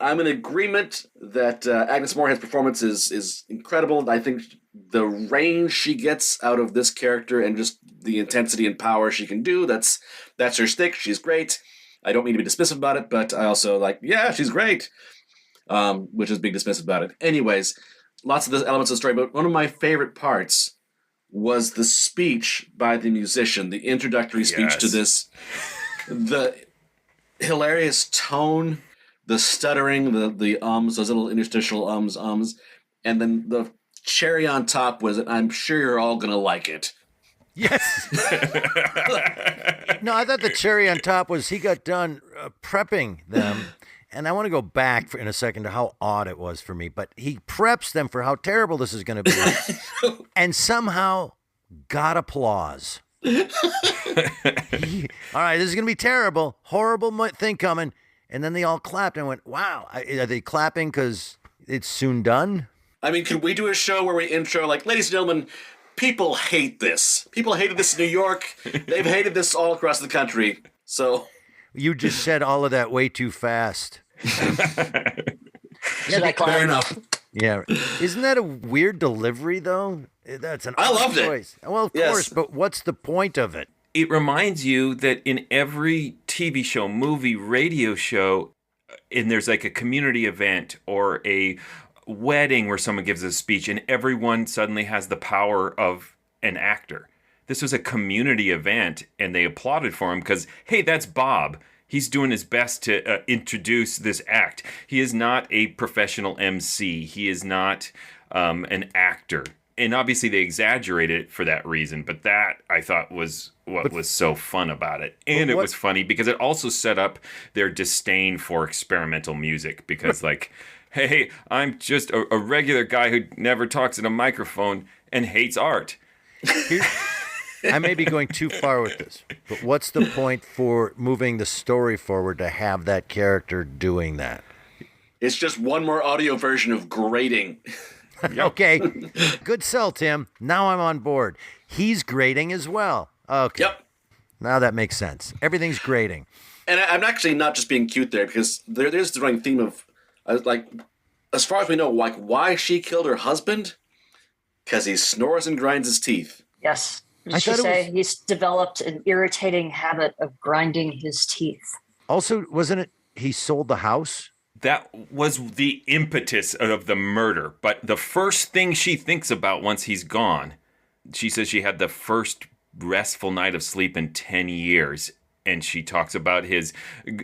I'm in agreement that Agnes Moorehead's performance is incredible. I think the range she gets out of this character and just the intensity and power she can do, that's her shtick. She's great. I don't mean to be dismissive about it, but I also yeah, she's great, which is being dismissive about it. Anyways, lots of the elements of the story, but one of my favorite parts was the speech by the musician, the introductory speech to this, the hilarious tone, the stuttering, the ums, those little interstitial ums, and then the cherry on top was, I'm sure you're all going to like it. Yes. No, I thought the cherry on top was he got done prepping them. And I want to go back in a second to how odd it was for me. But he preps them for how terrible this is going to be. And somehow got applause. All right, this is going to be terrible. Horrible thing coming. And then they all clapped and went, wow. Are they clapping because it's soon done? I mean, could we do a show where we intro, like, ladies and gentlemen, people hate this. People hated this in New York. They've hated this all across the country. So you just said all of that way too fast. Fair enough. Yeah. Isn't that a weird delivery, though? That's an I loved choice. Well, of course, but what's the point of it? It reminds you that in every TV show, movie, radio show, and there's like a community event or a wedding where someone gives a speech and everyone suddenly has the power of an actor. This was a community event and they applauded for him because, hey, that's Bob. He's doing his best to introduce this act. He is not a professional MC. He is not an actor. And obviously they exaggerated it for that reason, but that I thought was what was so fun about it. And it was funny because it also set up their disdain for experimental music because like, hey, I'm just a regular guy who never talks in a microphone and hates art. I may be going too far with this, but what's the point for moving the story forward to have that character doing that? It's just one more audio version of grating. Okay, good sell, Tim. Now I'm on board. He's grading as well. Okay. Yep. Now that makes sense. Everything's grading. And I'm actually not just being cute there because there's the running theme of, like, as far as we know, like, why she killed her husband? Because he snores and grinds his teeth. Yes. Did she say he's developed an irritating habit of grinding his teeth? Also, wasn't it he sold the house? That was the impetus of the murder. But the first thing she thinks about once he's gone, she says she had the first restful night of sleep in 10 years. And she talks about his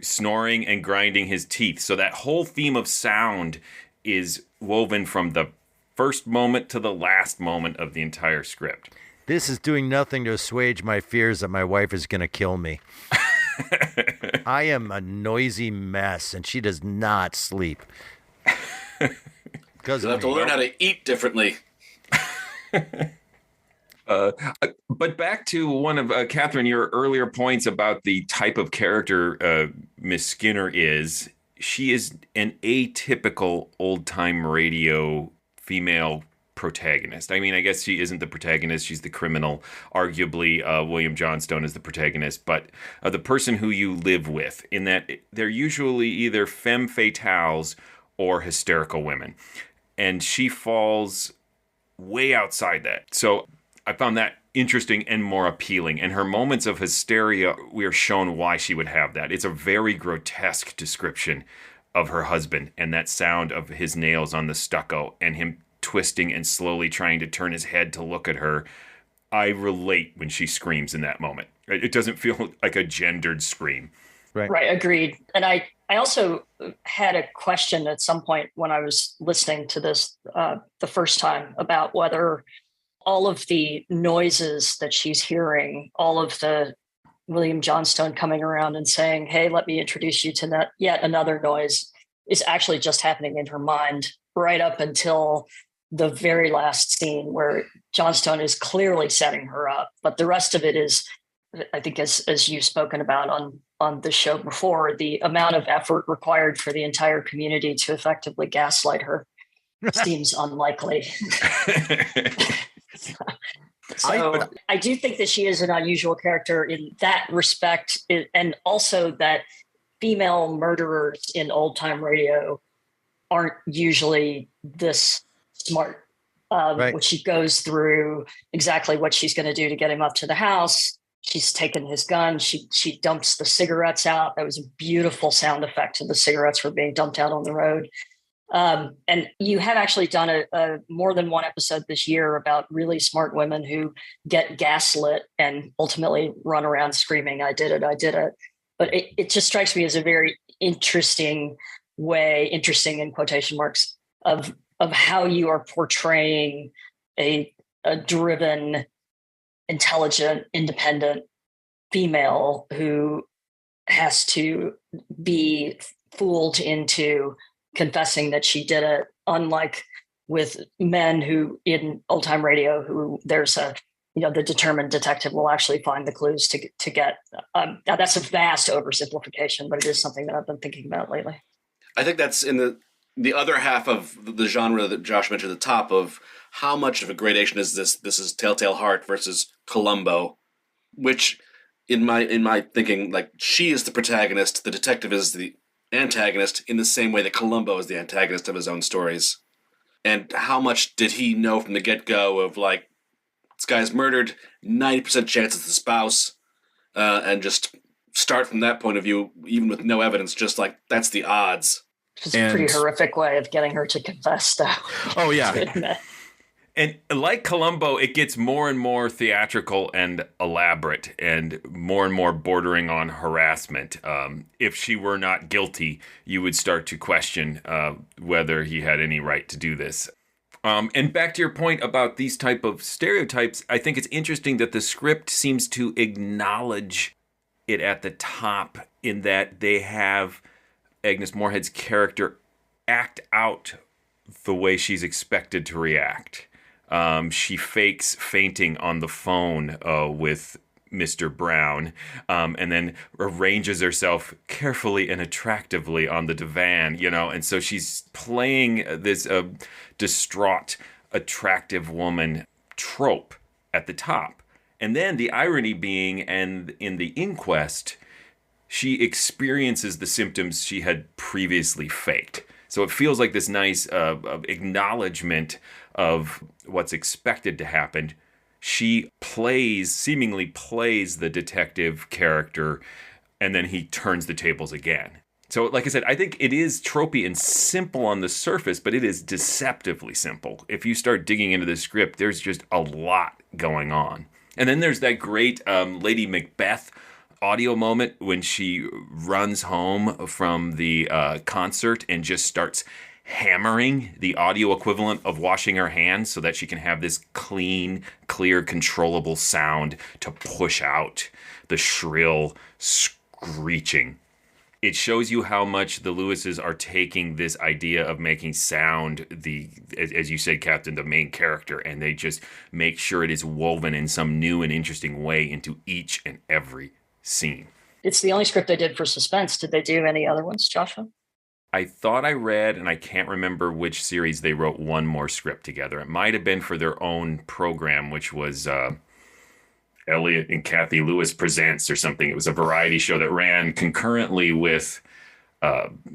snoring and grinding his teeth. So that whole theme of sound is woven from the first moment to the last moment of the entire script. This is doing nothing to assuage my fears that my wife is going to kill me. I am a noisy mess, and she does not sleep. You'll have to learn how to eat differently. But back to one of Catherine, your earlier points about the type of character Miss Skinner is. She is an atypical old-time radio female protagonist. I mean, I guess she isn't the protagonist. She's the criminal. Arguably, William Johnstone is the protagonist. But the person who you live with, in that they're usually either femme fatales or hysterical women. And she falls way outside that. So I found that interesting and more appealing. And her moments of hysteria, we are shown why she would have that. It's a very grotesque description of her husband and that sound of his nails on the stucco and him twisting and slowly trying to turn his head to look at her. I relate when she screams in that moment. It doesn't feel like a gendered scream. Right, agreed. And I also had a question at some point when I was listening to this the first time about whether all of the noises that she's hearing, all of the William Johnstone coming around and saying, hey, let me introduce you to yet another noise, is actually just happening in her mind right up until the very last scene where Johnstone is clearly setting her up. But the rest of it is, I think, as you've spoken about on the show before, the amount of effort required for the entire community to effectively gaslight her seems unlikely. So I do think that she is an unusual character in that respect, and also that female murderers in old time radio aren't usually this smart. Right. When she goes through exactly what she's going to do to get him up to the house. She's taken his gun. She dumps the cigarettes out. That was a beautiful sound effect of the cigarettes were being dumped out on the road. And you have actually done a more than one episode this year about really smart women who get gaslit and ultimately run around screaming, I did it. But it just strikes me as a very interesting in quotation marks, of how you are portraying a driven, intelligent, independent female who has to be fooled into confessing that she did it, unlike with men who in old time radio, who there's the determined detective will actually find the clues to get. Now that's a vast oversimplification, but it is something that I've been thinking about lately. I think that's in the other half of the genre that Josh mentioned at the top, of how much of a gradation is this? This is Telltale Heart versus Columbo, which in my thinking, like, she is the protagonist, the detective is the antagonist, in the same way that Columbo is the antagonist of his own stories. And how much did he know from the get-go of, like, this guy's murdered, 90% chance it's the spouse, and just start from that point of view, even with no evidence, just like, that's the odds. It's a pretty horrific way of getting her to confess, though. Oh, yeah. And like Columbo, it gets more and more theatrical and elaborate and more bordering on harassment. If she were not guilty, you would start to question whether he had any right to do this. And back to your point about these type of stereotypes, I think it's interesting that the script seems to acknowledge it at the top, in that they have Agnes Moorehead's character act out the way she's expected to react. She fakes fainting on the phone with Mr. Brown, and then arranges herself carefully and attractively on the divan, and so she's playing this distraught, attractive woman trope at the top. And then the irony being, and in the inquest, she experiences the symptoms she had previously faked. So it feels like this nice acknowledgement of what's expected to happen. She seemingly plays the detective character, and then he turns the tables again. So, like I said, I think it is tropey and simple on the surface, but it is deceptively simple. If you start digging into the script, there's just a lot going on. And then there's that great Lady Macbeth audio moment when she runs home from the concert and just starts hammering the audio equivalent of washing her hands so that she can have this clean, clear, controllable sound to push out the shrill screeching. It shows you how much the Lewises are taking this idea of making sound as you said, Captain, the main character, and they just make sure it is woven in some new and interesting way into each and every scene. It's the only script they did for suspense. Did they do any other ones, Joshua? I thought I read, and I can't remember which series, they wrote one more script together. It might have been for their own program, which was Elliot and Kathy Lewis Presents or something. It was a variety show that ran concurrently with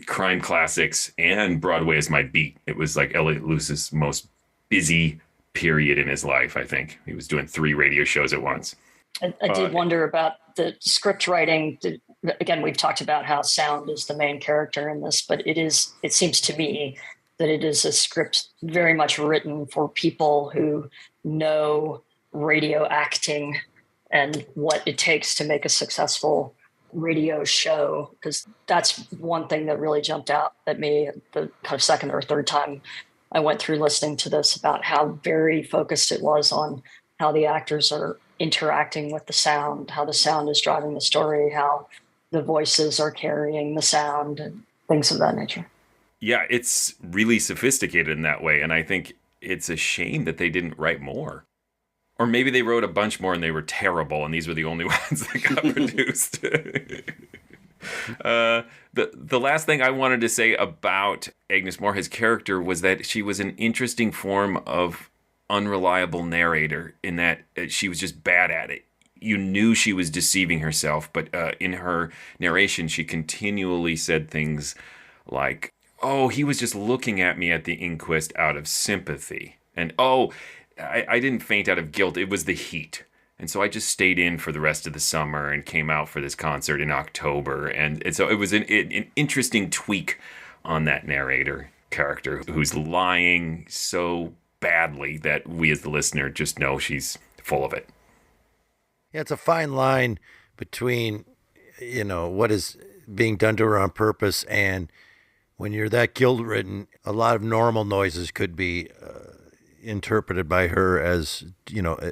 Crime Classics and Broadway Is My Beat. It was like Elliot Lewis's most busy period in his life, I think. He was doing 3 radio shows at once. I did wonder about the script writing. Again, we've talked about how sound is the main character in this, but it seems to me that it is a script very much written for people who know radio acting and what it takes to make a successful radio show, because that's one thing that really jumped out at me the kind of second or third time I went through listening to this about how very focused it was on how the actors are interacting with the sound, how the sound is driving the story, how the voices are carrying the sound, and things of that nature. Yeah, it's really sophisticated in that way, and I think it's a shame that they didn't write more. Or maybe they wrote a bunch more and they were terrible, and these were the only ones that got produced. The last thing I wanted to say about Agnes Moorehead's character was that she was an interesting form of unreliable narrator in that she was just bad at it. You knew she was deceiving herself, but in her narration, she continually said things like, "Oh, he was just looking at me at the inquest out of sympathy," and "Oh, I didn't faint out of guilt. It was the heat." And so I just stayed in for the rest of the summer and came out for this concert in October. And so it was an interesting tweak on that narrator character who's lying so badly that we as the listener just know she's full of it. Yeah, it's a fine line between, what is being done to her on purpose, and when you're that guilt-ridden, a lot of normal noises could be interpreted by her as,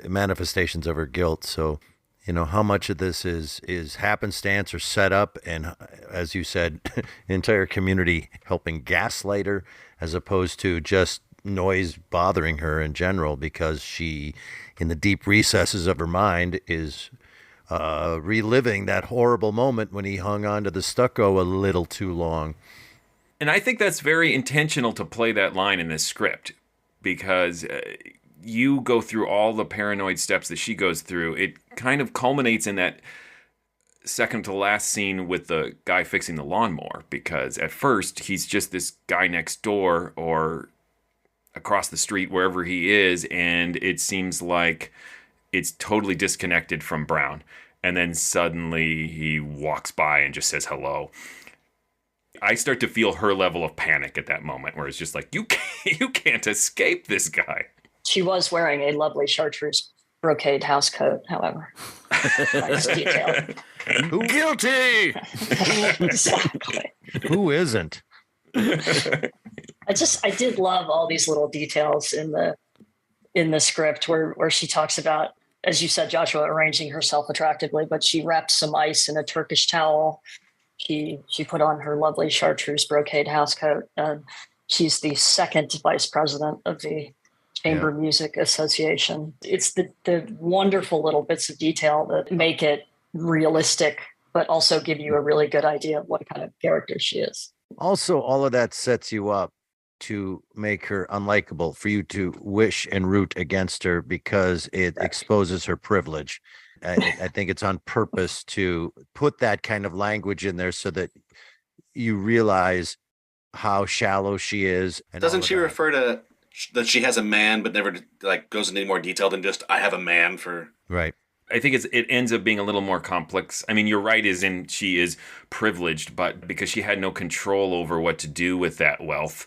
manifestations of her guilt. So, how much of this is happenstance or set up, and as you said, entire community helping gaslight her, as opposed to just noise bothering her in general because she, in the deep recesses of her mind, is reliving that horrible moment when he hung on to the stucco a little too long. And I think that's very intentional to play that line in this script, because you go through all the paranoid steps that she goes through. It kind of culminates in that second to last scene with the guy fixing the lawnmower, because at first he's just this guy next door or across the street, wherever he is, and it seems like it's totally disconnected from Brown. And then suddenly he walks by and just says hello. I start to feel her level of panic at that moment, where it's just like, you can't escape this guy. She was wearing a lovely chartreuse brocade housecoat, however. Nice detail. Who guilty? Exactly. Who isn't? I did love all these little details in the script where she talks about, as you said, Joshua, arranging herself attractively, but she wrapped some ice in a Turkish towel. She put on her lovely chartreuse brocade housecoat. She's the second vice president of the Chamber Music Association. It's the wonderful little bits of detail that make it realistic, but also give you a really good idea of what kind of character she is. Also, all of that sets you up to make her unlikable, for you to wish and root against her because it exposes her privilege. I think it's on purpose to put that kind of language in there so that you realize how shallow she is. And doesn't she refer to that she has a man, but never goes into any more detail than just "I have a man" for right? I think it ends up being a little more complex. I mean, you're right, she is privileged, but because she had no control over what to do with that wealth,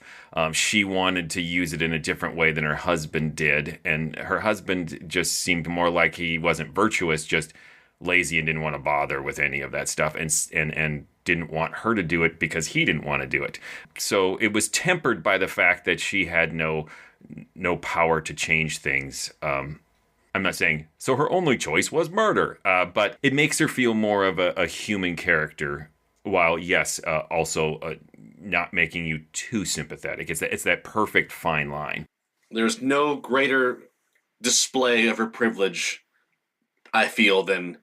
she wanted to use it in a different way than her husband did. And her husband just seemed more like he wasn't virtuous, just lazy and didn't want to bother with any of that stuff, and didn't want her to do it because he didn't want to do it. So it was tempered by the fact that she had no power to change things. I'm not saying so her only choice was murder, but it makes her feel more of a human character, while also not making you too sympathetic. It's that perfect fine line. There's no greater display of her privilege, I feel, than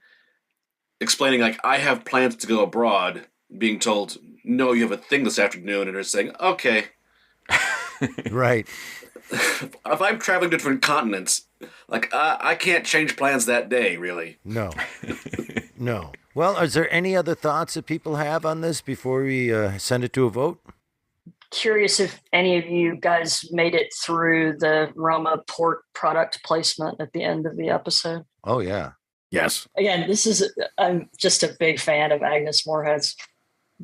explaining I have plans to go abroad, being told, "No, you have a thing this afternoon," and her saying, "Okay." Right. If I'm traveling to different continents, I can't change plans that day, really. No. No. Well, is there any other thoughts that people have on this before we send it to a vote? Curious if any of you guys made it through the Roma pork product placement at the end of the episode. Oh, yeah. Yes. Again, I'm just a big fan of Agnes Moorehead's.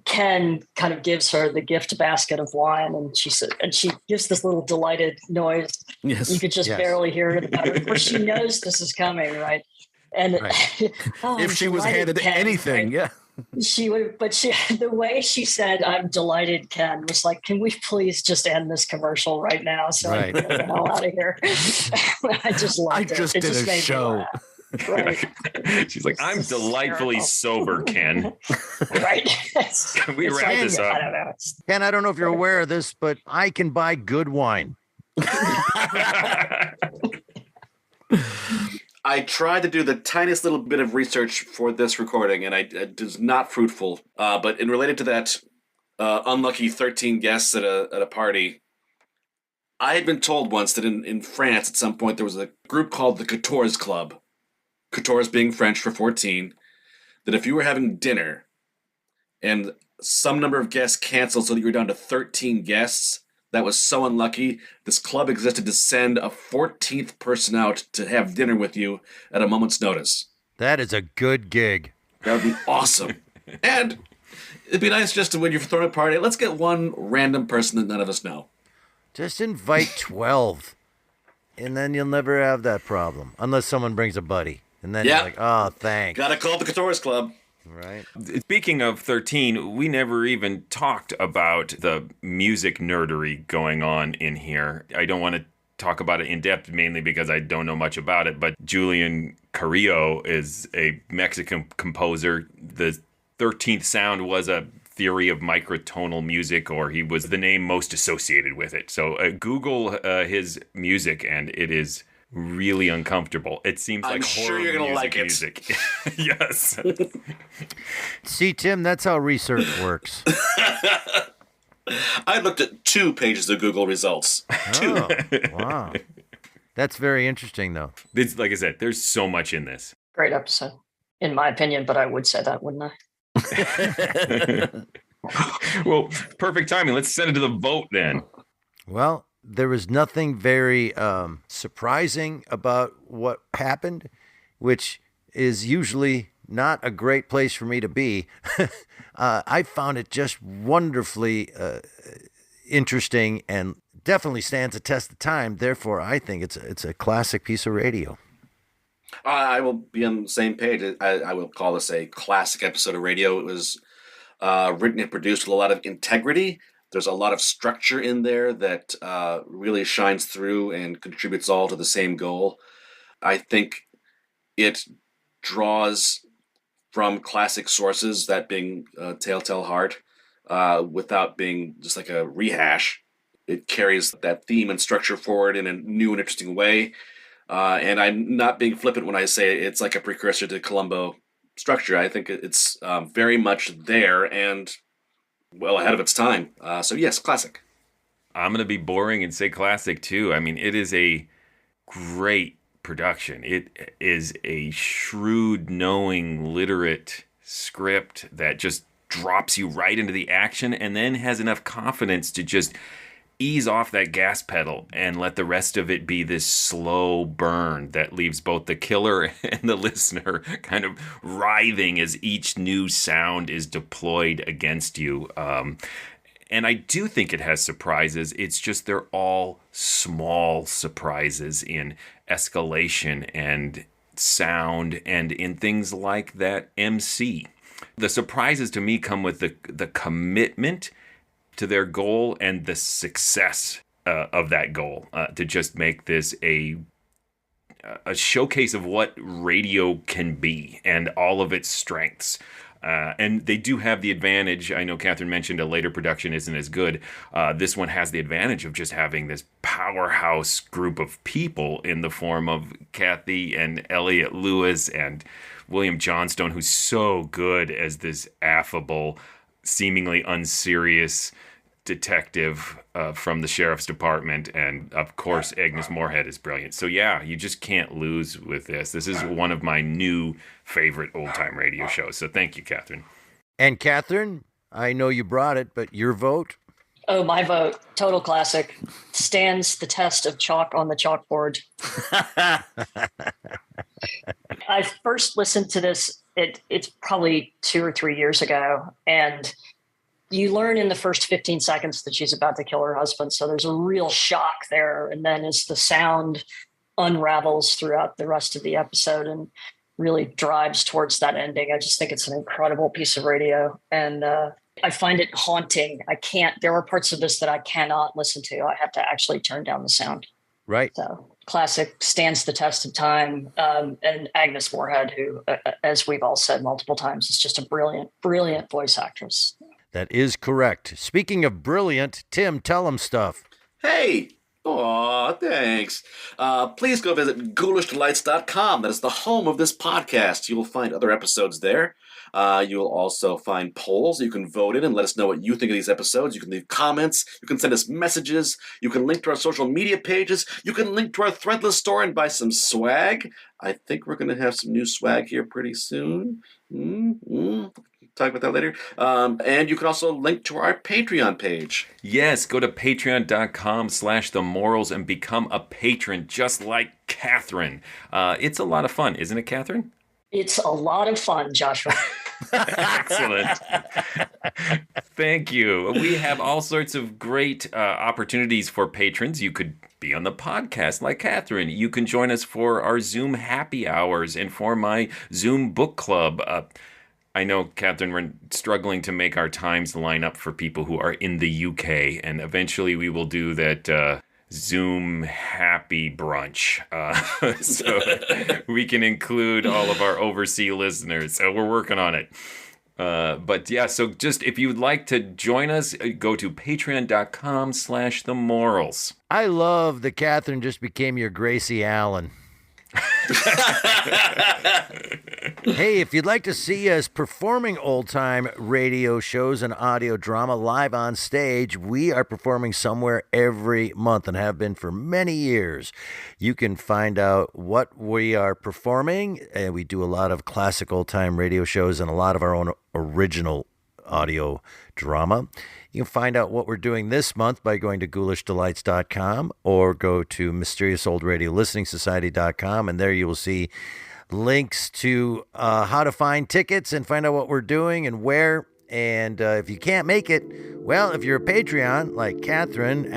Ken kind of gives her the gift basket of wine, and she gives this little delighted noise. Yes. You could just barely hear it about her. Of course, she knows this is coming, right? And if she was handed anything, right? She would, but the way she said, "I'm delighted, Ken," was like, "Can we please just end this commercial right now so I can get the hell out of here?" I just loved it. It just made me laugh. Right. She's like, "I'm delightfully sober, Ken." Right. Can we wrap this up? I don't know. Ken, I don't know if you're aware of this, but I can buy good wine. I tried to do the tiniest little bit of research for this recording, and it was not fruitful. But in related to that unlucky 13 guests at a party, I had been told once that in France at some point there was a group called the 14 Club, 14 being French for 14, that if you were having dinner and some number of guests canceled so that you were down to 13 guests, that was so unlucky, this club existed to send a 14th person out to have dinner with you at a moment's notice. That is a good gig. That would be awesome. And it'd be nice just to, when you're throwing a party, let's get one random person that none of us know. Just invite 12, and then you'll never have that problem, unless someone brings a buddy. And then you're like, oh, thanks. Gotta call the 14 Club. Right. Speaking of 13, we never even talked about the music nerdery going on in here. I don't want to talk about it in depth, mainly because I don't know much about it, but Julian Carrillo is a Mexican composer. The 13th Sound was a theory of microtonal music, or he was the name most associated with it. So Google his music, and it is really uncomfortable. It seems like I'm sure you're gonna like music. Yes. See, Tim, that's how research works. I looked at 2 pages of Google results. 2. Oh, wow. That's very interesting, though. It's, like I said, there's so much in this. Great episode, in my opinion, but I would say that, wouldn't I? Well, perfect timing. Let's send it to the vote then. Well, there was nothing very surprising about what happened, which is usually not a great place for me to be. I found it just wonderfully interesting and definitely stands a test of time. Therefore, I think it's a classic piece of radio. I will be on the same page. I will call this a classic episode of radio. It was written and produced with a lot of integrity. There's a lot of structure in there that really shines through and contributes all to the same goal. I think it draws from classic sources, that being Telltale Heart, without being just like a rehash. It carries that theme and structure forward in a new and interesting way. And I'm not being flippant when I say it's like a precursor to Columbo structure. I think it's very much there and well ahead of its time. So yes, classic. I'm going to be boring and say classic too. I mean, it is a great production. It is a shrewd, knowing, literate script that just drops you right into the action and then has enough confidence to just ease off that gas pedal and let the rest of it be this slow burn that leaves both the killer and the listener kind of writhing as each new sound is deployed against you. And I do think it has surprises. It's just they're all small surprises in escalation and sound and in things like that MC. The surprises to me come with the commitment to their goal and the success of that goal, to just make this a showcase of what radio can be and all of its strengths. And they do have the advantage. I know Catherine mentioned a later production isn't as good. This one has the advantage of just having this powerhouse group of people in the form of Kathy and Elliot Lewis and William Johnstone, who's so good as this affable, seemingly unserious detective from the sheriff's department, and of course Agnes Moorehead is brilliant. So yeah, you just can't lose with this. This is one of my new favorite old-time radio shows. So thank you, Catherine. And Catherine, I know you brought it, but your vote? Oh, my vote, total classic, stands the test of chalk on the chalkboard. I first listened to this, it's probably 2 or 3 years ago, and you learn in the first 15 seconds that she's about to kill her husband. So there's a real shock there. And then as the sound unravels throughout the rest of the episode, and really drives towards that ending. I just think it's an incredible piece of radio. And I find it haunting. There are parts of this that I cannot listen to. I have to actually turn down the sound. Right. So classic, stands the test of time. And Agnes Moorehead, who, as we've all said multiple times, is just a brilliant, brilliant voice actress. That is correct. Speaking of brilliant, Tim, tell them stuff. Hey! Aw, thanks. Please go visit ghoulishdelights.com. That is the home of this podcast. You will find other episodes there. You will also find polls. You can vote in and let us know what you think of these episodes. You can leave comments. You can send us messages. You can link to our social media pages. You can link to our Threadless store and buy some swag. I think we're going to have some new swag here pretty soon. Talk about that later. And you can also link to our Patreon page. Yes, go to patreon.com/themorals and become a patron just like Catherine. It's a lot of fun, isn't it, Catherine? It's a lot of fun, Joshua. Excellent. Thank you. We have all sorts of great opportunities for patrons. You could be on the podcast like Catherine. You can join us for our Zoom happy hours and for my Zoom book club. I know, Catherine, we're struggling to make our times line up for people who are in the UK, and eventually we will do that Zoom happy brunch so we can include all of our overseas listeners. So we're working on it. But yeah, so just if you'd like to join us, go to patreon.com/themorals. I love that Catherine just became your Gracie Allen. Hey, if you'd like to see us performing old-time radio shows and audio drama live on stage, we are performing somewhere every month and have been for many years. You can find out what we are performing, and we do a lot of classic old-time radio shows and a lot of our own original audio drama. You can find out what we're doing this month by going to ghoulishdelights.com or go to mysteriousolidradiolisteningsociety.com, and there you will see links to how to find tickets and find out what we're doing and where. And if you can't make it, well, if you're a Patreon like Catherine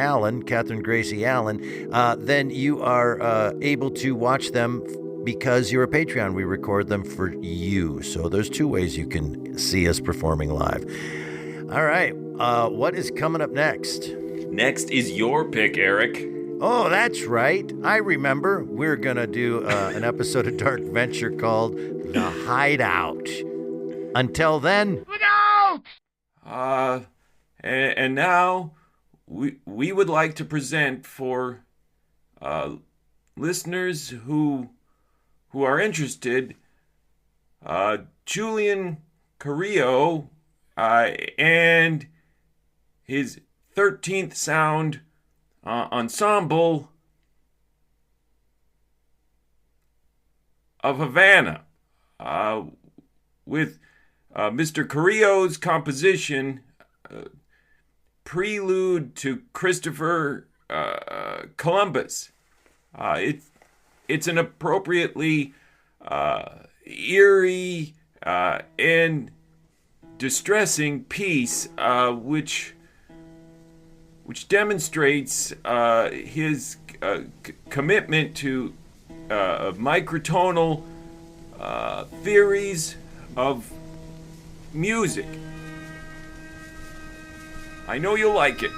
Gracie Allen, then you are able to watch them because you're a Patreon. We record them for you. So there's two ways you can see us performing live. All right. What is coming up next? Next is your pick, Eric. Oh, that's right. I remember. We're going to do an episode of Dark Venture called The Hideout. Until then. Look out! And now we would like to present for listeners who are interested, Julian Carrillo and his 13th Sound ensemble of Havana, with Mr. Carrillo's composition, Prelude to Christopher Columbus. It's an appropriately eerie and distressing piece, which demonstrates his commitment to microtonal theories of music. I know you'll like it.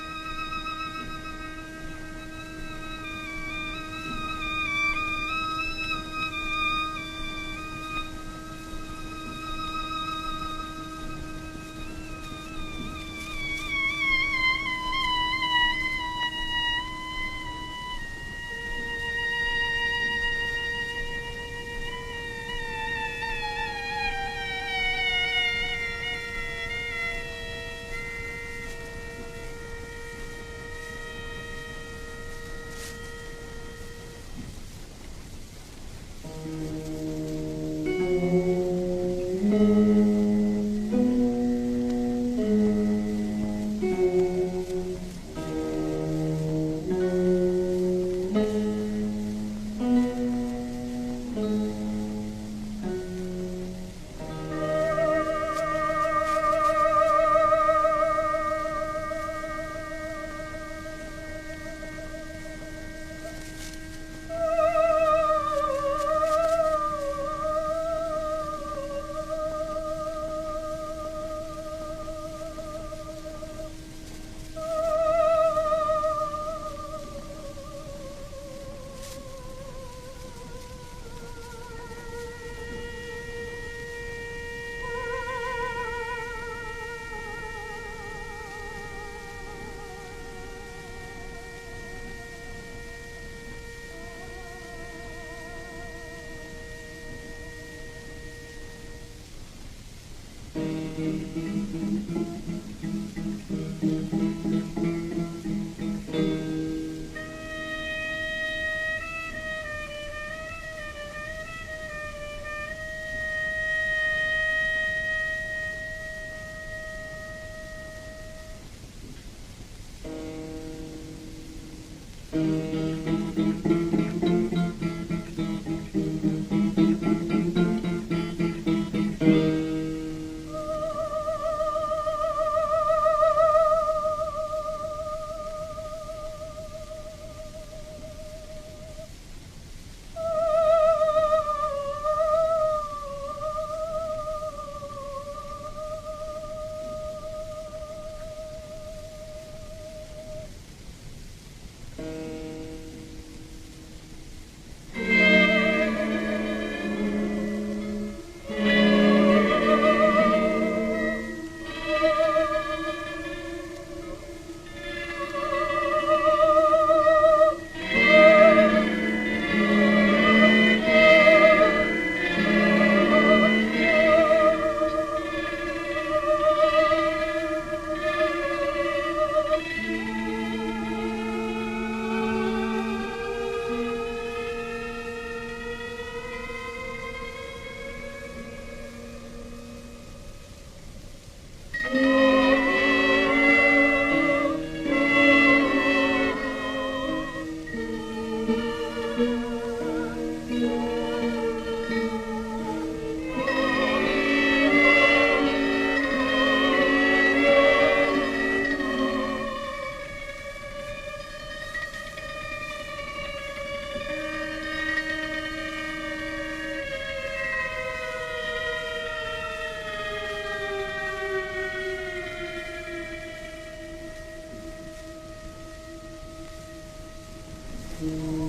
Mm-hmm.